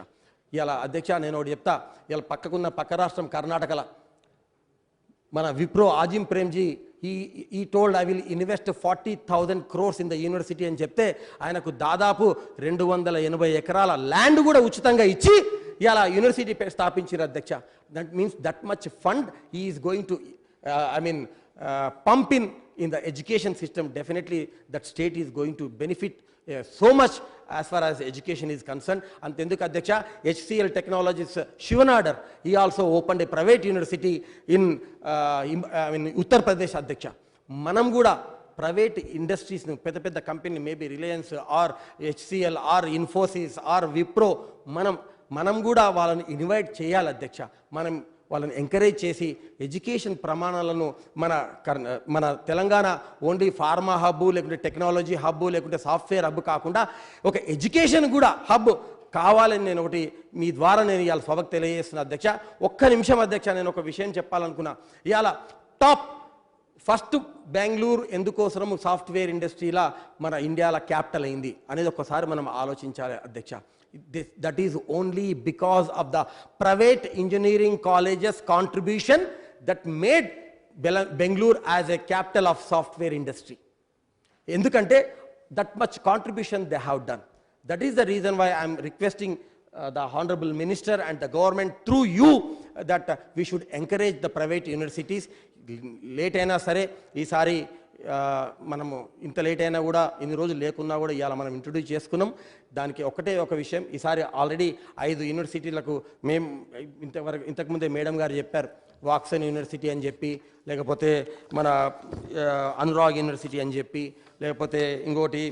ఇలా అధ్యక్ష నేను ఒకటి చెప్తా, ఇలా పక్క రాష్ట్రం కర్ణాటకలో మన విప్రో ఆజిమ్ ప్రేమ్జీ ఈ told I will invest 40,000 crores in the university అని చెప్తే ఆయనకు దాదాపు 280 ఎకరాల ల్యాండ్ కూడా ఉచితంగా ఇచ్చి ఇలా యూనివర్సిటీ స్థాపించారు అధ్యక్ష. That means that much fund he is going to pump in the education system. Definitely that state is going to benefit so much as far as education is concerned. Antenduku adhyaksha, HCL Technologies Shivanagar, he also opened a private university in Uttar Pradesh adhyaksha. Manam kuda private ఇండస్ట్రీస్ను పెద్ద company, maybe Reliance or HCL or Infosys or Wipro, మనం కూడా వాళ్ళని invite చేయాలి అధ్యక్ష. మనం వాళ్ళని encourage చేసి ఎడ్యుకేషన్ ప్రమాణాలను మన తెలంగాణ ఓన్లీ ఫార్మా హబ్బు, లేకుంటే టెక్నాలజీ హబ్బు, లేకుంటే సాఫ్ట్వేర్ హబ్బు కాకుండా ఒక ఎడ్యుకేషన్ కూడా హబ్ కావాలని నేను ఒకటి మీ ద్వారా నేను ఇవాళ సభకు తెలియజేస్తున్నా అధ్యక్ష. ఒక్క నిమిషం అధ్యక్ష, నేను ఒక విషయం చెప్పాలనుకున్నా. ఇవాళ ఫస్ట్ బెంగళూరు ఎందుకోసరం సాఫ్ట్వేర్ ఇండస్ట్రీలా మన ఇండియాలో క్యాపిటల్ అయింది అనేది ఒక్కసారి మనం ఆలోచించాలి అధ్యక్ష. That is only because of the private engineering colleges contribution that made Bangalore as a capital of software industry. Endukante that much contribution they have done. That is the reason why I am requesting the honorable minister and the government through you that we should encourage the private universities. Late aina sare ఈసారి మనము ఇంత late అయినా కూడా, ఇన్ని రోజులు లేకున్నా కూడా ఇవాళ మనం ఇంట్రొడ్యూస్ చేసుకున్నాం. దానికి ఒక విషయం, ఈసారి ఆల్రెడీ 5 యూనివర్సిటీలకు మేము ఇంతకుముందే మేడం గారు చెప్పారు, వాక్సన్ యూనివర్సిటీ అని చెప్పి, లేకపోతే మన అనురాగ్ యూనివర్సిటీ అని చెప్పి, లేకపోతే ఇంకోటి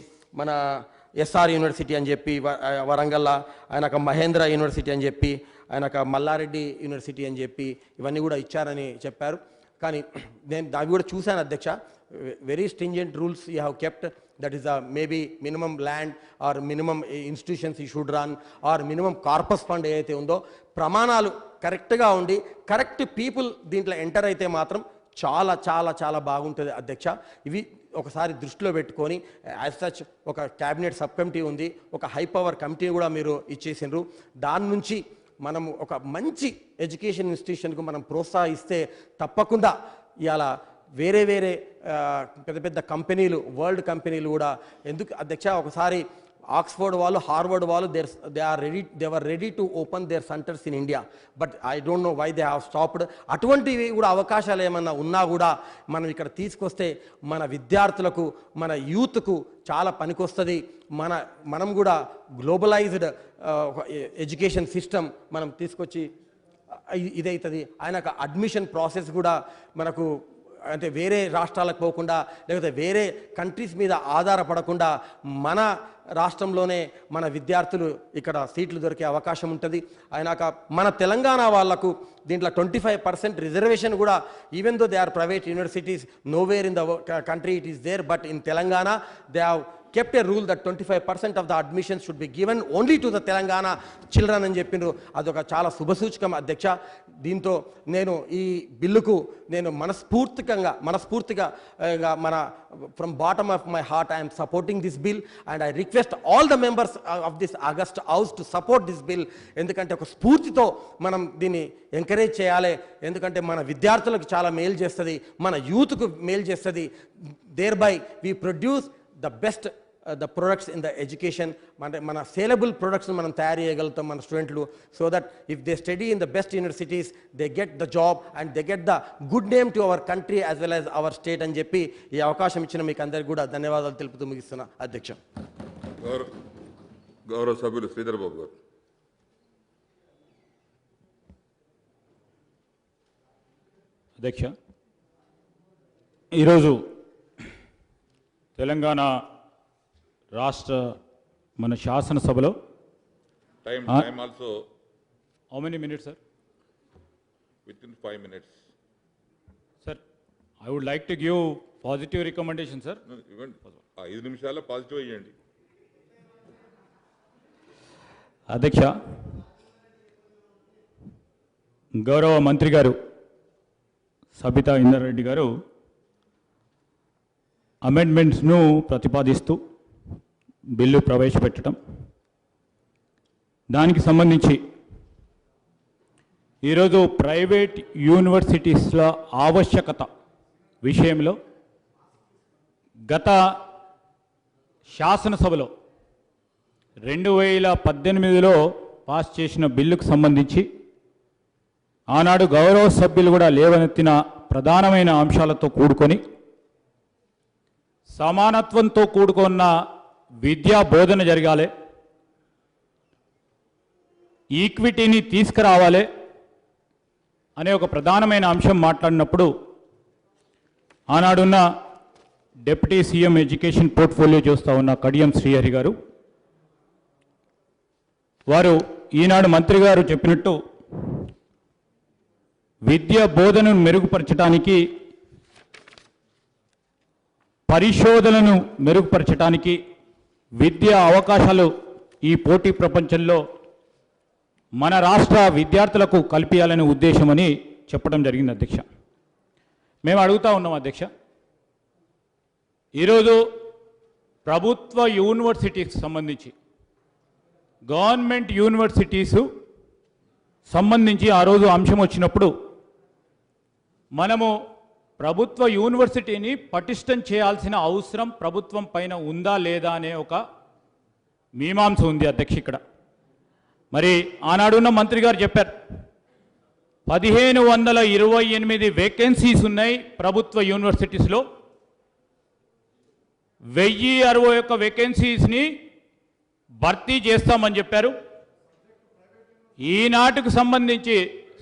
మన SR యూనివర్సిటీ అని చెప్పి వరంగల్లో, ఆయనక మహేంద్ర యూనివర్సిటీ అని చెప్పి, ఆయనక మల్లారెడ్డి యూనివర్సిటీ అని చెప్పి ఇవన్నీ కూడా ఇచ్చారని చెప్పారు. కానీ నేను దాన్ని కూడా చూశాను అధ్యక్ష. Very stringent rules you have kept, that is maybe minimum land or minimum institutions you should run or minimum corpus fund ఏదైతే ఉందో ప్రమాణాలు కరెక్ట్గా ఉండి కరెక్ట్ పీపుల్ దీంట్లో ఎంటర్ అయితే మాత్రం చాలా చాలా చాలా బాగుంటుంది అధ్యక్ష. ఇవి ఒకసారి దృష్టిలో పెట్టుకొని యాజ్ సచ్ ఒక క్యాబినెట్ సబ్ కమిటీ ఉంది, ఒక హై పవర్ కమిటీ కూడా మీరు ఇచ్చేసినారు. దాని నుంచి మనము ఒక మంచి ఎడ్యుకేషన్ ఇన్స్టిట్యూషన్కు మనం ప్రోత్సహిస్తే తప్పకుండా ఇవాళ వేరే పెద్ద కంపెనీలు, వరల్డ్ కంపెనీలు కూడా, ఎందుకు అధ్యక్ష ఒకసారి ఆక్స్ఫర్డ్ వాళ్ళు, హార్వర్డ్ వాళ్ళు, they were ready to open their centres in India, but I don't know why they have stopped. అటువంటివి కూడా అవకాశాలు ఏమన్నా ఉన్నా కూడా మనం ఇక్కడ తీసుకొస్తే మన విద్యార్థులకు, మన యూత్కు చాలా పనికొస్తుంది. మనం కూడా గ్లోబలైజ్డ్ ఎడ్యుకేషన్ సిస్టమ్ మనం తీసుకొచ్చి ఇదవుతుంది. ఆయనకు అడ్మిషన్ ప్రాసెస్ కూడా మనకు అంటే వేరే రాష్ట్రాలకు పోకుండా, లేకపోతే వేరే కంట్రీస్ మీద ఆధారపడకుండా మన రాష్ట్రంలోనే మన విద్యార్థులు ఇక్కడ సీట్లు దొరికే అవకాశం ఉంటుంది. అయినాక మన తెలంగాణ వాళ్లకు దీంట్లో 25% రిజర్వేషన్ కూడా, even though they are private universities, nowhere in the country it is there, but in Telangana they have kept a rule that 25% of the admissions should be given only to the Telangana children అని చెప్పిండ్రు. అదొక చాలా శుభసూచకం అధ్యక్ష. దీంతో నేను ఈ బిల్లుకు నేను మనస్ఫూర్తిగా మన from bottom of my heart I'm supporting this bill and I request all the members of this August house to support this bill. ఎందుకంటే ఒక స్ఫూర్తితో మనం దీన్ని ఎంకరేజ్ చేయాలి. ఎందుకంటే మన విద్యార్థులకు చాలా మేలు చేస్తుంది, మన యూత్కు మేలు చేస్తుంది. Thereby we produce the best the products in the education. అంటే మన సేలబుల్ ప్రొడక్ట్స్ని మనం తయారు చేయగలుగుతాం మన స్టూడెంట్లు. So that if they study in the best universities they get the job and they get the good name to our country as well as our state అని చెప్పి ఈ అవకాశం ఇచ్చిన మీకు అందరికీ కూడా ధన్యవాదాలు తెలుపుతూ ముగిస్తున్నా అధ్యక్ష. గౌరవ సభ్యులు శ్రీధర్ బాబు గారు. అధ్యక్ష, ఈరోజు తెలంగాణ రాష్ట్ర మన శాసనసభలో time also how many minutes sir? Within 5 minutes. Sir, I would like to give positive recommendation sir. ఇవ్వండి, 5 నిమిషాల్లో పాజిటివ్ ఇవ్వండి. అధ్యక్ష, గౌరవ మంత్రి గారు సబితా ఇంద్రారెడ్డి గారు అమెండ్మెంట్స్ను ప్రతిపాదిస్తూ బిల్లు ప్రవేశపెట్టడం, దానికి సంబంధించి ఈరోజు ప్రైవేట్ యూనివర్సిటీస్ల ఆవశ్యకత విషయంలో గత శాసనసభలో 2018లో పాస్ చేసిన బిల్లుకు సంబంధించి ఆనాడు గౌరవ సభ్యులు కూడా లేవనెత్తిన ప్రధానమైన అంశాలతో కూడుకొని సమానత్వంతో కూడుకున్న విద్యా బోధన జరగాలి, ఈక్విటీని తీసుకురావాలి అనే ఒక ప్రధానమైన అంశం మాట్లాడినప్పుడు ఆనాడున్న డిప్యూటీ సీఎం ఎడ్యుకేషన్ పోర్ట్ఫోలియో చూస్తూ ఉన్న కడియం శ్రీహరి గారు వారు ఈనాడు మంత్రి గారు చెప్పినట్టు విద్యా బోధనను మెరుగుపరచడానికి, పరిశోధనను మెరుగుపరచడానికి, విద్యా అవకాశాలు ఈ పోటీ ప్రపంచంలో మన రాష్ట్ర విద్యార్థులకు కల్పించాలనే ఉద్దేశమని చెప్పడం జరిగింది అధ్యక్ష. మేము అడుగుతా ఉన్నాం అధ్యక్ష, ఈరోజు ప్రభుత్వ యూనివర్సిటీకి సంబంధించి గవర్నమెంట్ యూనివర్సిటీసు సంబంధించి ఆ రోజు అంశం వచ్చినప్పుడు మనము ప్రభుత్వ యూనివర్సిటీని పటిష్టం చేయాల్సిన అవసరం ప్రభుత్వం పైన ఉందా లేదా అనే ఒక మీమాంస ఉంది అధ్యక్ష. ఇక్కడ మరి ఆనాడున్న మంత్రి గారు చెప్పారు 1528 వేకెన్సీస్ ఉన్నాయి ప్రభుత్వ యూనివర్సిటీస్లో, 1061 వేకెన్సీస్ని భర్తీ చేస్తామని చెప్పారు. ఈనాటికి సంబంధించి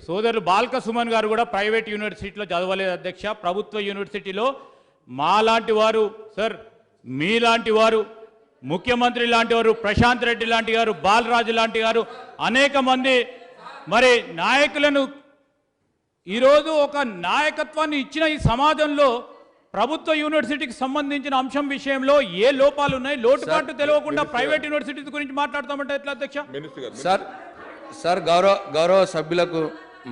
సోదరులు బాల్క సుమన్ గారు కూడా ప్రైవేట్ యూనివర్సిటీలో చదవలేదు అధ్యక్ష. ప్రభుత్వ యూనివర్సిటీలో మాలాంటి వారు సార్, మీలాంటి వారు, ముఖ్యమంత్రి లాంటి వారు, ప్రశాంత్ రెడ్డి లాంటి వారు, బాలరాజు లాంటి వారు, అనేక మంది మరి నాయకులను ఈరోజు ఒక నాయకత్వాన్ని ఇచ్చిన ఈ సమాజంలో ప్రభుత్వ యూనివర్సిటీకి సంబంధించిన అంశం విషయంలో ఏ లోపాలు ఉన్నాయి, లోటుపాటు తెలియకుండా ప్రైవేట్ యూనివర్సిటీస్ గురించి మాట్లాడతామంటే ఎట్లా అధ్యక్ష? సార్ గౌరవ సభ్యులకు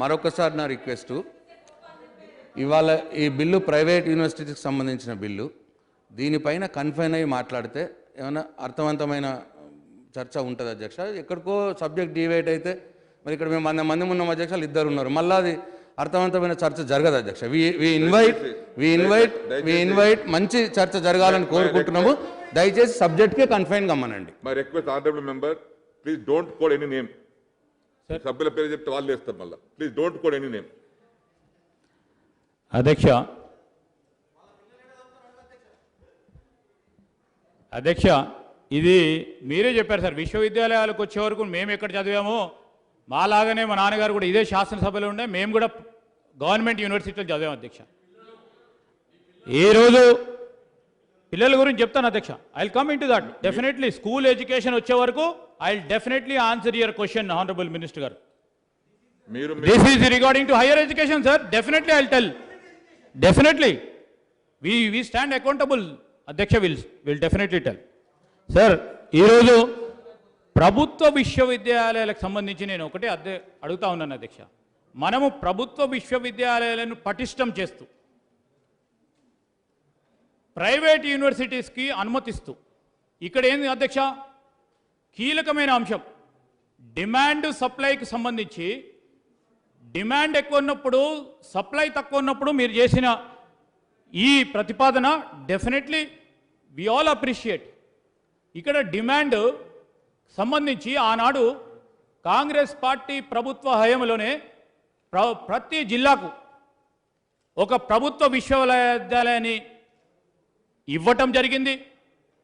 మరొకసారి నా రిక్వెస్టు, ఇవాళ ఈ బిల్లు ప్రైవేట్ యూనివర్సిటీకి సంబంధించిన బిల్లు, దీనిపైన కన్ఫైన్ అయ్యి మాట్లాడితే ఏమైనా అర్థవంతమైన చర్చ ఉంటుంది అధ్యక్ష. ఎక్కడికో సబ్జెక్ట్ డివైడ్ అయితే మరి ఇక్కడ మేము 100 మంది ఉన్నాం అధ్యక్షాలు, 2 ఉన్నారు, మళ్ళీ అది అర్థవంతమైన చర్చ జరగదు అధ్యక్ష. వి ఇన్వైట్ మంచి చర్చ జరగాలని కోరుకుంటున్నాము. దయచేసి సబ్జెక్ట్కే confine కమ్మనండి. My request, honorable member, please don't quote any name. సభ్యుల పేరు చెప్తే వాళ్ళు వేస్తారు మళ్ళీ. Please don't code any name. అధ్యక్ష, ఇది మీరే చెప్పారు సార్, విశ్వవిద్యాలయాలకు వచ్చే వరకు మేము ఎక్కడ చదివామో మాలాగానే మా నాన్నగారు కూడా ఇదే శాసనసభలో ఉండే, మేము కూడా గవర్నమెంట్ యూనివర్సిటీలో చదివాం అధ్యక్ష. ఈరోజు పిల్లల గురించి చెప్తాను అధ్యక్ష. I will come into that definitely. School education వచ్చే వరకు I will definitely answer your question honourable minister గారు. This is regarding to higher education sir. Definitely I will tell. Definitely we stand accountable అధ్యక్ష. Will definitely tell sir. ఈరోజు ప్రభుత్వ విశ్వవిద్యాలయాలకు సంబంధించి నేను ఒకటే అడుగుతా ఉన్నాను అధ్యక్ష. మనము ప్రభుత్వ విశ్వవిద్యాలయాలను పటిష్టం చేస్తూ ప్రైవేట్ యూనివర్సిటీస్కి అనుమతిస్తూ ఇక్కడ ఏంది అధ్యక్ష కీలకమైన అంశం, డిమాండ్ సప్లైకి సంబంధించి డిమాండ్ ఎక్కువ ఉన్నప్పుడు సప్లై తక్కువ ఉన్నప్పుడు మీరు చేసిన ఈ ప్రతిపాదన డెఫినెట్లీ వి ఆల్ అప్రిషియేట్. ఇక్కడ డిమాండ్ సంబంధించి ఆనాడు కాంగ్రెస్ పార్టీ ప్రభుత్వ హయాంలోనే ప్రతి జిల్లాకు ఒక ప్రభుత్వ విశ్వవిద్యాలయాన్ని ఇవ్వటం జరిగింది.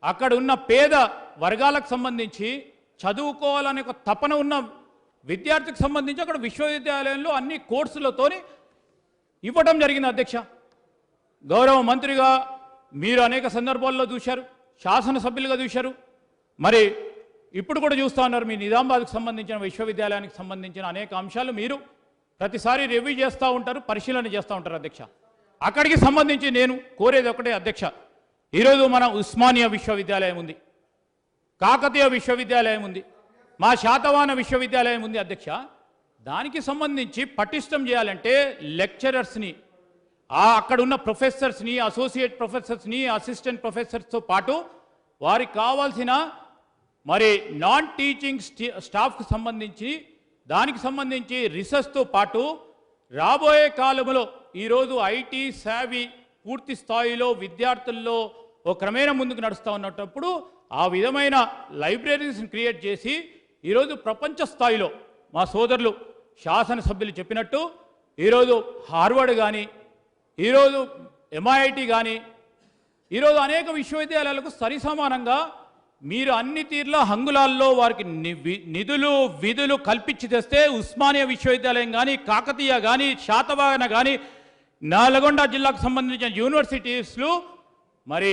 అక్కడ ఉన్న పేద వర్గాలకు సంబంధించి చదువుకోవాలనే ఒక తపన ఉన్న విద్యార్థికి సంబంధించి అక్కడ విశ్వవిద్యాలయంలో అన్ని కోర్సులతోని ఇవ్వటం జరిగింది అధ్యక్ష. గౌరవ మంత్రిగా మీరు అనేక సందర్భాల్లో చూశారు, శాసనసభ్యులుగా చూశారు, మరి ఇప్పుడు కూడా చూస్తూ ఉన్నారు. మీ నిజామాబాద్కు సంబంధించిన విశ్వవిద్యాలయానికి సంబంధించిన అనేక అంశాలు మీరు ప్రతిసారి రివ్యూ చేస్తూ ఉంటారు, పరిశీలన చేస్తూ ఉంటారు అధ్యక్ష. అక్కడికి సంబంధించి నేను కోరేది ఒకటే అధ్యక్ష. ఈరోజు మన ఉస్మానియా విశ్వవిద్యాలయం ఉంది, కాకతీయ విశ్వవిద్యాలయం ఉంది, మా శాతవాహన విశ్వవిద్యాలయం ఉంది అధ్యక్ష. దానికి సంబంధించి పటిష్టం చేయాలంటే లెక్చరర్స్ని, అక్కడ ఉన్న ప్రొఫెసర్స్ని, అసోసియేట్ ప్రొఫెసర్స్ని, అసిస్టెంట్ ప్రొఫెసర్స్తో పాటు వారికి కావాల్సిన మరి నాన్ టీచింగ్ స్టాఫ్కి సంబంధించి దానికి సంబంధించి రీసెర్చ్తో పాటు రాబోయే కాలంలో ఈరోజు ఐటీ సేవీ పూర్తి స్థాయిలో విద్యార్థుల్లో ఒక క్రమేణా ముందుకు నడుస్తూ ఉన్నప్పుడు ఆ విధమైన లైబ్రరీస్ని క్రియేట్ చేసి ఈరోజు ప్రపంచ స్థాయిలో మా సోదరులు శాసనసభ్యులు చెప్పినట్టు ఈరోజు హార్వర్డ్ కానీ, ఈరోజు MIT కానీ, ఈరోజు అనేక విశ్వవిద్యాలయాలకు సరిసమానంగా మీరు అన్ని తీర్ల హంగులాల్లో వారికి నిధులు విధులు కల్పించి తెస్తే ఉస్మానియా విశ్వవిద్యాలయం కానీ, కాకతీయ కానీ, శాతవాహన కానీ, నల్గొండ జిల్లాకు సంబంధించిన యూనివర్సిటీస్లు మరి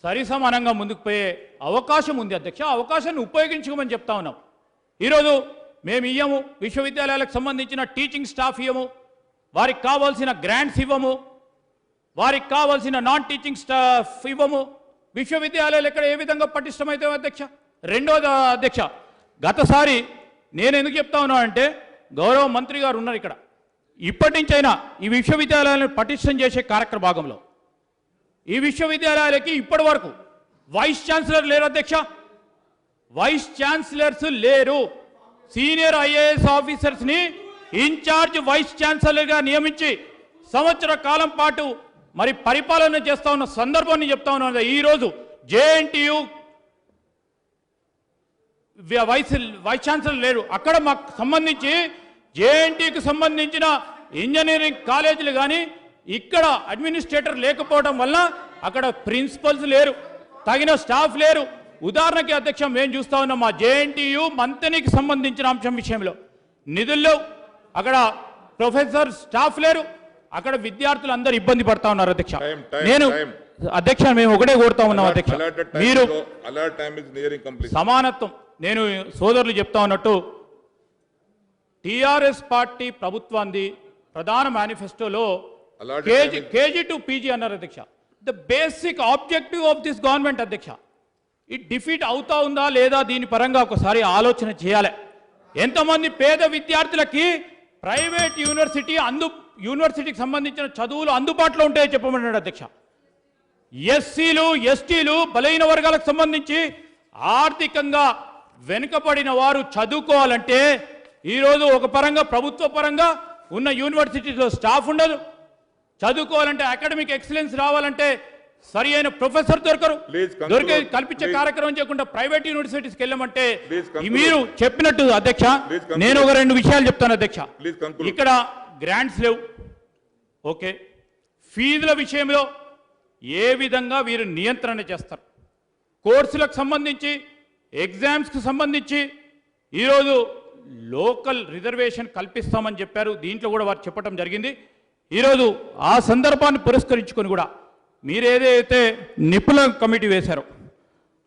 సరిసమానంగా ముందుకు పోయే అవకాశం ఉంది అధ్యక్ష. అవకాశాన్ని ఉపయోగించుకోమని చెప్తా ఉన్నాం. ఈరోజు మేము ఇయ్యము, విశ్వవిద్యాలయాలకు సంబంధించిన టీచింగ్ స్టాఫ్ ఇవ్వము, వారికి కావాల్సిన గ్రాంట్స్ ఇవ్వము, వారికి కావాల్సిన నాన్ టీచింగ్ స్టాఫ్ ఇవ్వము. విశ్వవిద్యాలయాలు ఎక్కడ ఏ విధంగా పటిష్టమైతే అధ్యక్ష. రెండోది అధ్యక్ష, గతసారి నేను ఎందుకు చెప్తా ఉన్నా అంటే గౌరవ మంత్రి గారు ఉన్నారు ఇక్కడ, ఇప్పటి నుంచైనా ఈ విశ్వవిద్యాలయాలను పటిష్టం చేసే కార్యక్రమ భాగంలో ఈ విశ్వవిద్యాలయాలకి ఇప్పటి వరకు వైస్ ఛాన్సలర్ లేరు అధ్యక్ష. వైస్ ఛాన్సలర్స్ లేరు. సీనియర్ IAS ఆఫీసర్స్ని ఇన్ఛార్జ్ వైస్ ఛాన్సలర్గా నియమించి సంవత్సర కాలం పాటు మరి పరిపాలన చేస్తా ఉన్న సందర్భాన్ని చెప్తా ఉన్నాను. ఈరోజు JNTU వైస్ ఛాన్సలర్ లేరు. అక్కడ మాకు సంబంధించి JNTUకి సంబంధించిన ఇంజనీరింగ్ కాలేజీలు కానీ ఇక్కడ అడ్మినిస్ట్రేటర్ లేకపోవడం వల్ల అక్కడ ప్రిన్సిపల్స్ లేరు, తగిన స్టాఫ్ లేరు. ఉదాహరణకి అధ్యక్ష మేము చూస్తా ఉన్నాం, మా JNTU మంతనికి సంబంధించిన అంశం విషయంలో నిధుల్లో అక్కడ ప్రొఫెసర్ స్టాఫ్ లేరు, అక్కడ విద్యార్థులు అందరూ ఇబ్బంది పడతా ఉన్నారు అధ్యక్ష. నేను అధ్యక్ష మేము ఒకటే కోరుతా ఉన్నాం అధ్యక్ష, మీరు సమానత్వం. నేను సోదరులు చెప్తా ఉన్నట్టు TRS పార్టీ ప్రభుత్వాన్ని ప్రధాన మేనిఫెస్టోలో KG to PG అన్నారు అధ్యక్ష. The basic objective of this government అధ్యక్ష, ఈ డిఫీట్ అవుతా ఉందా లేదా దీని పరంగా ఒకసారి ఆలోచన చేయాలి. ఎంతమంది పేద విద్యార్థులకి ప్రైవేట్ యూనివర్సిటీకి సంబంధించిన చదువులు అందుబాటులో ఉంటాయో చెప్పమన్నాడు అధ్యక్ష. ఎస్సీలు ఎస్టీలు బలైన వర్గాలకు సంబంధించి ఆర్థికంగా వెనుకబడిన వారు చదువుకోవాలంటే ఈరోజు ఒక పరంగా ప్రభుత్వ పరంగా ఉన్న యూనివర్సిటీలో స్టాఫ్ ఉండదు. చదువుకోవాలంటే అకాడమిక్ ఎక్సలెన్స్ రావాలంటే సరి అయిన ప్రొఫెసర్ దొరకరు. Please conclude. దొరికే కల్పించే Please. కార్యక్రమం చేయకుండా ప్రైవేట్ యూనివర్సిటీస్కి వెళ్ళమంటే Please conclude. మీరు చెప్పినట్టు అధ్యక్ష Please conclude. నేను ఒక 2 విషయాలు చెప్తాను అధ్యక్ష. Please conclude. ఇక్కడ గ్రాంట్స్ లేవు, ఓకే. ఫీజుల విషయంలో ఏ విధంగా వీరు నియంత్రణ చేస్తారు? కోర్సులకు సంబంధించి, ఎగ్జామ్స్కి సంబంధించి ఈరోజు లోకల్ రిజర్వేషన్ కల్పిస్తామని చెప్పారు. దీంట్లో కూడా వారు చెప్పడం జరిగింది. ఈరోజు ఆ సందర్భాన్ని పురస్కరించుకొని కూడా మీరు ఏదైతే నిపుణుల కమిటీ వేశారో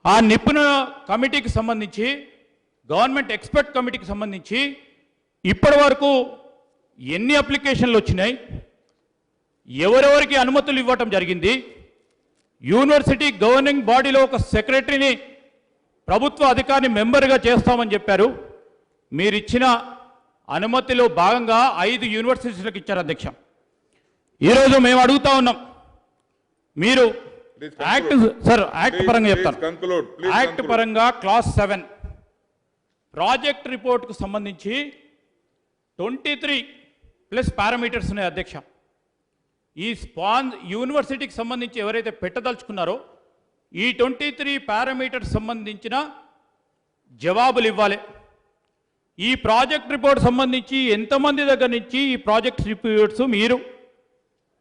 ఆ నిపుణుల కమిటీకి సంబంధించి, గవర్నమెంట్ ఎక్స్పర్ట్ కమిటీకి సంబంధించి ఇప్పటి వరకు ఎన్ని అప్లికేషన్లు వచ్చినాయి, ఎవరెవరికి అనుమతులు ఇవ్వటం జరిగింది, యూనివర్సిటీ గవర్నింగ్ బాడీలో ఒక సెక్రటరీని ప్రభుత్వ అధికారిని మెంబర్గా చేస్తామని చెప్పారు. మీరు ఇచ్చిన అనుమతిలో భాగంగా 5 యూనివర్సిటీలకు ఇచ్చారు అధ్యక్ష. ఈరోజు మేము అడుగుతా ఉన్నాం, మీరు Please act conclude. Sir act Please, పరంగా please చెప్తాను. conclude. Please act conclude. పరంగా క్లాస్ 7 ప్రాజెక్ట్ రిపోర్ట్కు సంబంధించి 23+ పారామీటర్స్ ఉన్నాయి అధ్యక్ష. ఈ యూనివర్సిటీకి సంబంధించి ఎవరైతే పెట్టదలుచుకున్నారో ఈ 23 పారామీటర్స్ సంబంధించిన జవాబులు ఇవ్వాలి. ఈ ప్రాజెక్ట్ రిపోర్ట్ సంబంధించి ఎంతమంది దగ్గర నుంచి ఈ ప్రాజెక్ట్ రిపోర్ట్స్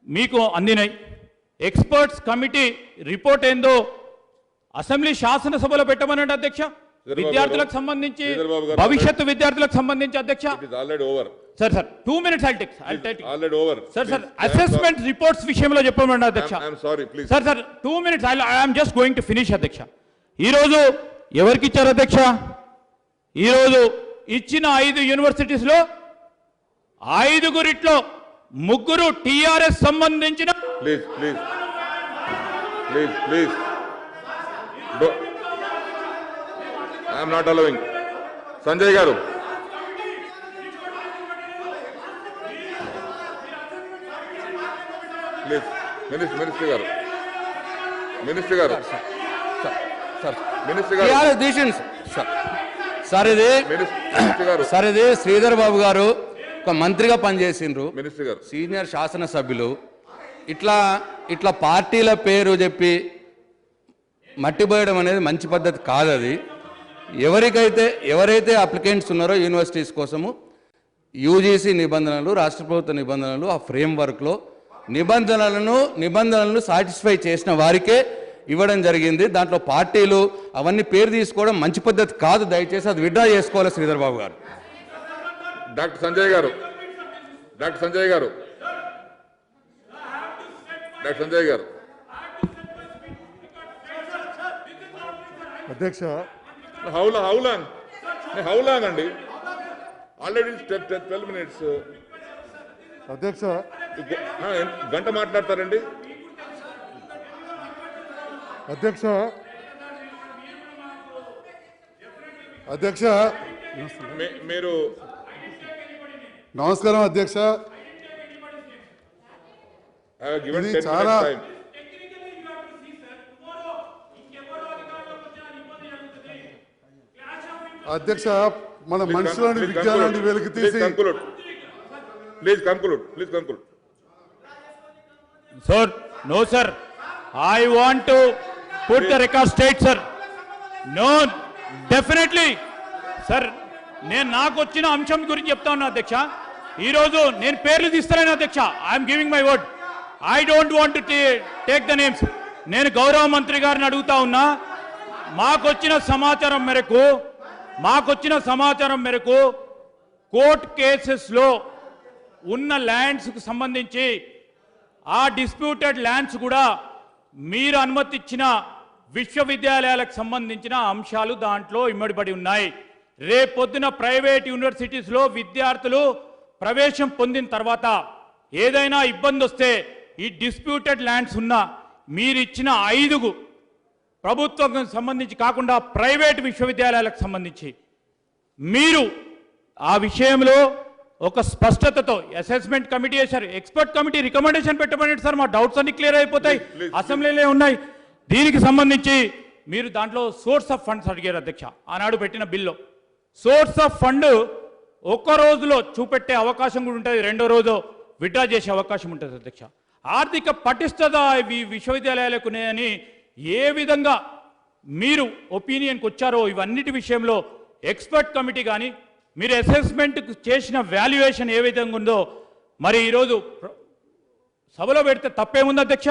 మీకు అందినాయి? ఎక్స్పర్ట్స్ కమిటీ రిపోర్ట్ ఏందో అసెంబ్లీ శాసనసభలో పెట్టమనండి అధ్యక్ష. శ్రీధర్ బాబు విద్యార్థులకు గారు, సంబంధించి, శ్రీధర్ బాబు గారు, భవిష్యత్తు విద్యార్థులకు సంబంధించి అధ్యక్ష. It is already over. Sir 2 minutes I'll take. Already over. Sir Please, I am assessment reports విషయంలో చెప్పమనండి అధ్యక్ష. I am sorry, please. Sir 2 minutes I'm just going to finish అధ్యక్ష. ఈరోజు ఎవరికి ఇచ్చారు అధ్యక్ష? ఈరోజు ఇచ్చిన 5 యూనివర్సిటీస్లో 5గురిట్లో 3 టీఆర్ఎస్ సంబంధించిన Please, please. Please, please. I am not allowing. Sanjay garu. Please, Minister garu. Minister garu. Sir Minister garu. TRS decisions sir ఇది Minister garu. Sir ఇది శ్రీధర్ బాబు గారు ఒక మంత్రిగా పనిచేసిండ్రు, Minister garu. సీనియర్ శాసనసభ్యులు. ఇట్లా పార్టీల పేరు చెప్పి మట్టిపోయడం అనేది మంచి పద్ధతి కాదు. అది ఎవరైతే అప్లికెంట్స్ ఉన్నారో యూనివర్సిటీస్ కోసము యూజీసీ నిబంధనలు, రాష్ట్ర ప్రభుత్వ నిబంధనలు, ఆ ఫ్రేమ్వర్క్లో నిబంధనలను సాటిస్ఫై చేసిన వారికే ఇవ్వడం జరిగింది. దాంట్లో పార్టీలు అవన్నీ పేరు తీసుకోవడం మంచి పద్ధతి కాదు. దయచేసి అది విత్డ్రా చేసుకోవాలి శ్రీధర్ బాబు గారు. Dr. Sanjay garu. Dr. Sanjay garu. Dr. Sanjay garu. అధ్యక్ష How long? How long అండి? Already 12 minutes. అధ్యక్ష గంట మాట్లాడతారండి. అధ్యక్ష అధ్యక్ష మీరు నమస్కారం అధ్యక్ష. I have given ఇది 10 చాలా- minutes time. అధ్యక్ష మన మనుషులని Please విజ్ఞానాన్ని conclude. వెలికి Please తీసి conclude. Please conclude. Please conclude. Sir, no sir. I want to put the record straight, sir. No, definitely. Sir, నేను నాకు వచ్చిన అంశం గురించి చెప్తా ఉన్నా అధ్యక్ష. ఈరోజు నేను పేర్లు తీస్తాను అధ్యక్ష. I'm giving my word. I don't want to take the names. నేను గౌరవ మంత్రి గారిని అడుగుతా ఉన్నా, మాకొచ్చిన సమాచారం మేరకు కోర్ట్ కేసెస్లో ఉన్న ల్యాండ్స్కు సంబంధించి ఆ డిస్ప్యూటెడ్ ల్యాండ్స్ కూడా మీరు అనుమతిచ్చిన విశ్వవిద్యాలయాలకు సంబంధించిన అంశాలు దాంట్లో ఇమ్మడిపడి ఉన్నాయి. రేపొద్దున ప్రైవేట్ యూనివర్సిటీస్లో విద్యార్థులు ప్రవేశం పొందిన తర్వాత ఏదైనా ఇబ్బంది వస్తే ఈ డిస్ప్యూటెడ్ ల్యాండ్స్ ఉన్న మీరు ఇచ్చిన 5 ప్రభుత్వం సంబంధించి కాకుండా ప్రైవేట్ విశ్వవిద్యాలయాలకు సంబంధించి మీరు ఆ విషయంలో ఒక స్పష్టతతో అసెస్మెంట్ కమిటీ వేశారు, ఎక్స్పర్ట్ కమిటీ రికమెండేషన్ పెట్టమని సార్. మా డౌట్స్ అన్ని క్లియర్ అయిపోతాయి, అసెంబ్లీలో ఉన్నాయి. దీనికి సంబంధించి మీరు దాంట్లో సోర్స్ ఆఫ్ ఫండ్స్ అడిగారు అధ్యక్ష. ఆనాడు పెట్టిన బిల్లో సోర్స్ ఆఫ్ ఫండ్ ఒక్క రోజులో చూపెట్టే అవకాశం కూడా ఉంటుంది, రెండో రోజు విత్డ్రా చేసే అవకాశం ఉంటుంది అధ్యక్ష. ఆర్థిక పటిష్టత ఈ విశ్వవిద్యాలయాలకు ఉన్నాయని ఏ విధంగా మీరు ఒపీనియన్కి వచ్చారో ఇవన్నిటి విషయంలో ఎక్స్పర్ట్ కమిటీ కానీ మీరు అసెస్మెంట్ చేసిన వాల్యుయేషన్ ఏ విధంగా ఉందో మరి ఈరోజు సభలో పెడితే తప్పేముంది అధ్యక్ష?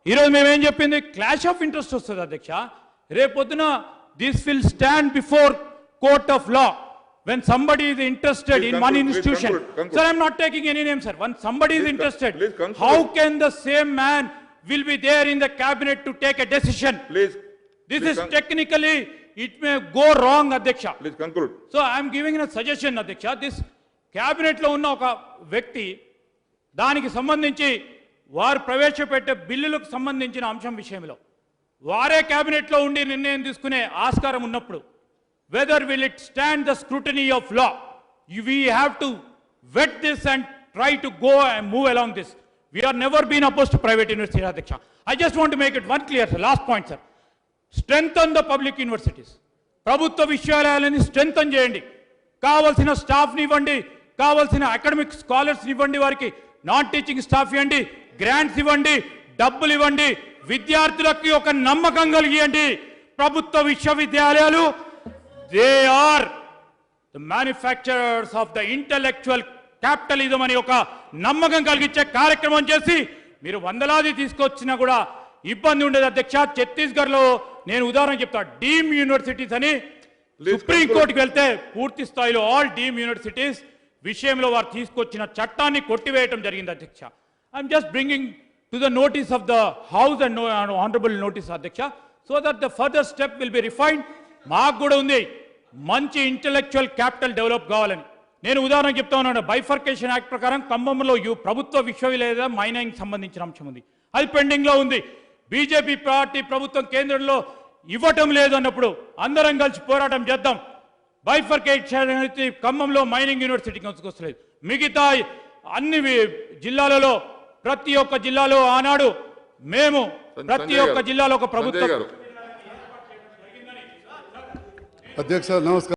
ఈరోజు మేమేం చెప్పింది క్లాష్ ఆఫ్ ఇంట్రెస్ట్ వస్తుంది అధ్యక్ష. రేపొద్దున this will stand before court of law when somebody is interested Please in one conclude, please institution. conclude. Sir, I am not taking any name, sir. When somebody is Please interested, please conclude. how can the same man will be there in the cabinet to take a decision? Please. This please is con- technically, it may go wrong, Adhyaksha. Please conclude. So I am giving a suggestion, Adhyaksha. This cabinet లో ఉన్న ఒక వ్యక్తి దానికి సంబంధించి వారు ప్రవేశపెట్టే బిల్లులకు సంబంధించిన అంశం విషయంలో వారే cabinet లో ఉండి నిర్ణయం తీసుకునే ఆస్కారం ఉన్నప్పుడు whether will it stand the scrutiny of law, we have to vet this and try to go and move along this. We are never been opposed to private university, Adhyaksha. I just want to make it one clear, sir. Last point, sir. Strengthen the public universities. ప్రభుత్వ విశ్వవిద్యాలయాలని strengthen చేయండి. కావాల్సిన స్టాఫ్ని ఇవ్వండి, కావాల్సిన academic స్కాలర్స్ని ఇవ్వండి, వారికి non teaching staff ఇవ్వండి, grants ఇవ్వండి, డబ్బులు ఇవ్వండి, విద్యార్థులకి ఒక నమ్మకం కలిగియండి. ప్రభుత్వ విశ్వవిద్యాలయాలు they are the manufacturers of the intellectual capitalism అని ఒక నమ్మకం కలిగించే కార్యక్రమం చేసి మీరు వందలాది తీసుకొచ్చినా కూడా ఇబ్బంది ఉండదు అధ్యక్ష. ఛత్తీస్గఢ్లో నేను ఉదాహరణ చెప్తా, డీమ్ యూనివర్సిటీస్ అని సుప్రీం కోర్టుకి వెళ్తే పూర్తి స్థాయిలో ఆల్ డీమ్ యూనివర్సిటీస్ విషయంలో వారు తీసుకొచ్చిన చట్టాన్ని కొట్టివేయటం జరిగింది అధ్యక్ష. I'm just bringing to the notice of the house and honourable notice అధ్యక్ష, so that the further step will be refined. మాకు కూడా ఉంది మంచి ఇంటెలెక్చువల్ క్యాపిటల్ డెవలప్ కావాలని. నేను ఉదాహరణ చెప్తా ఉన్నాను, బైఫర్కేషన్ యాక్ట్ ప్రకారం ఖమ్మంలో ప్రభుత్వ విశ్వవిద్యాలయ మైనింగ్ సంబంధించిన అంశం ఉంది, అది పెండింగ్లో ఉంది. బీజేపీ పార్టీ ప్రభుత్వం కేంద్రంలో ఇవ్వటం లేదు అన్నప్పుడు అందరం కలిసి పోరాటం చేద్దాం. బైఫర్కేషన్ అనేది ఖమ్మంలో మైనింగ్ యూనివర్సిటీకి వస్తలేదు, మిగతా అన్ని జిల్లాలలో ప్రతి ఒక్క జిల్లాలో ఆనాడు మేము ప్రతి ఒక్క జిల్లాలో ఒక ప్రభుత్వం అధ్యక్ష నమస్కారం.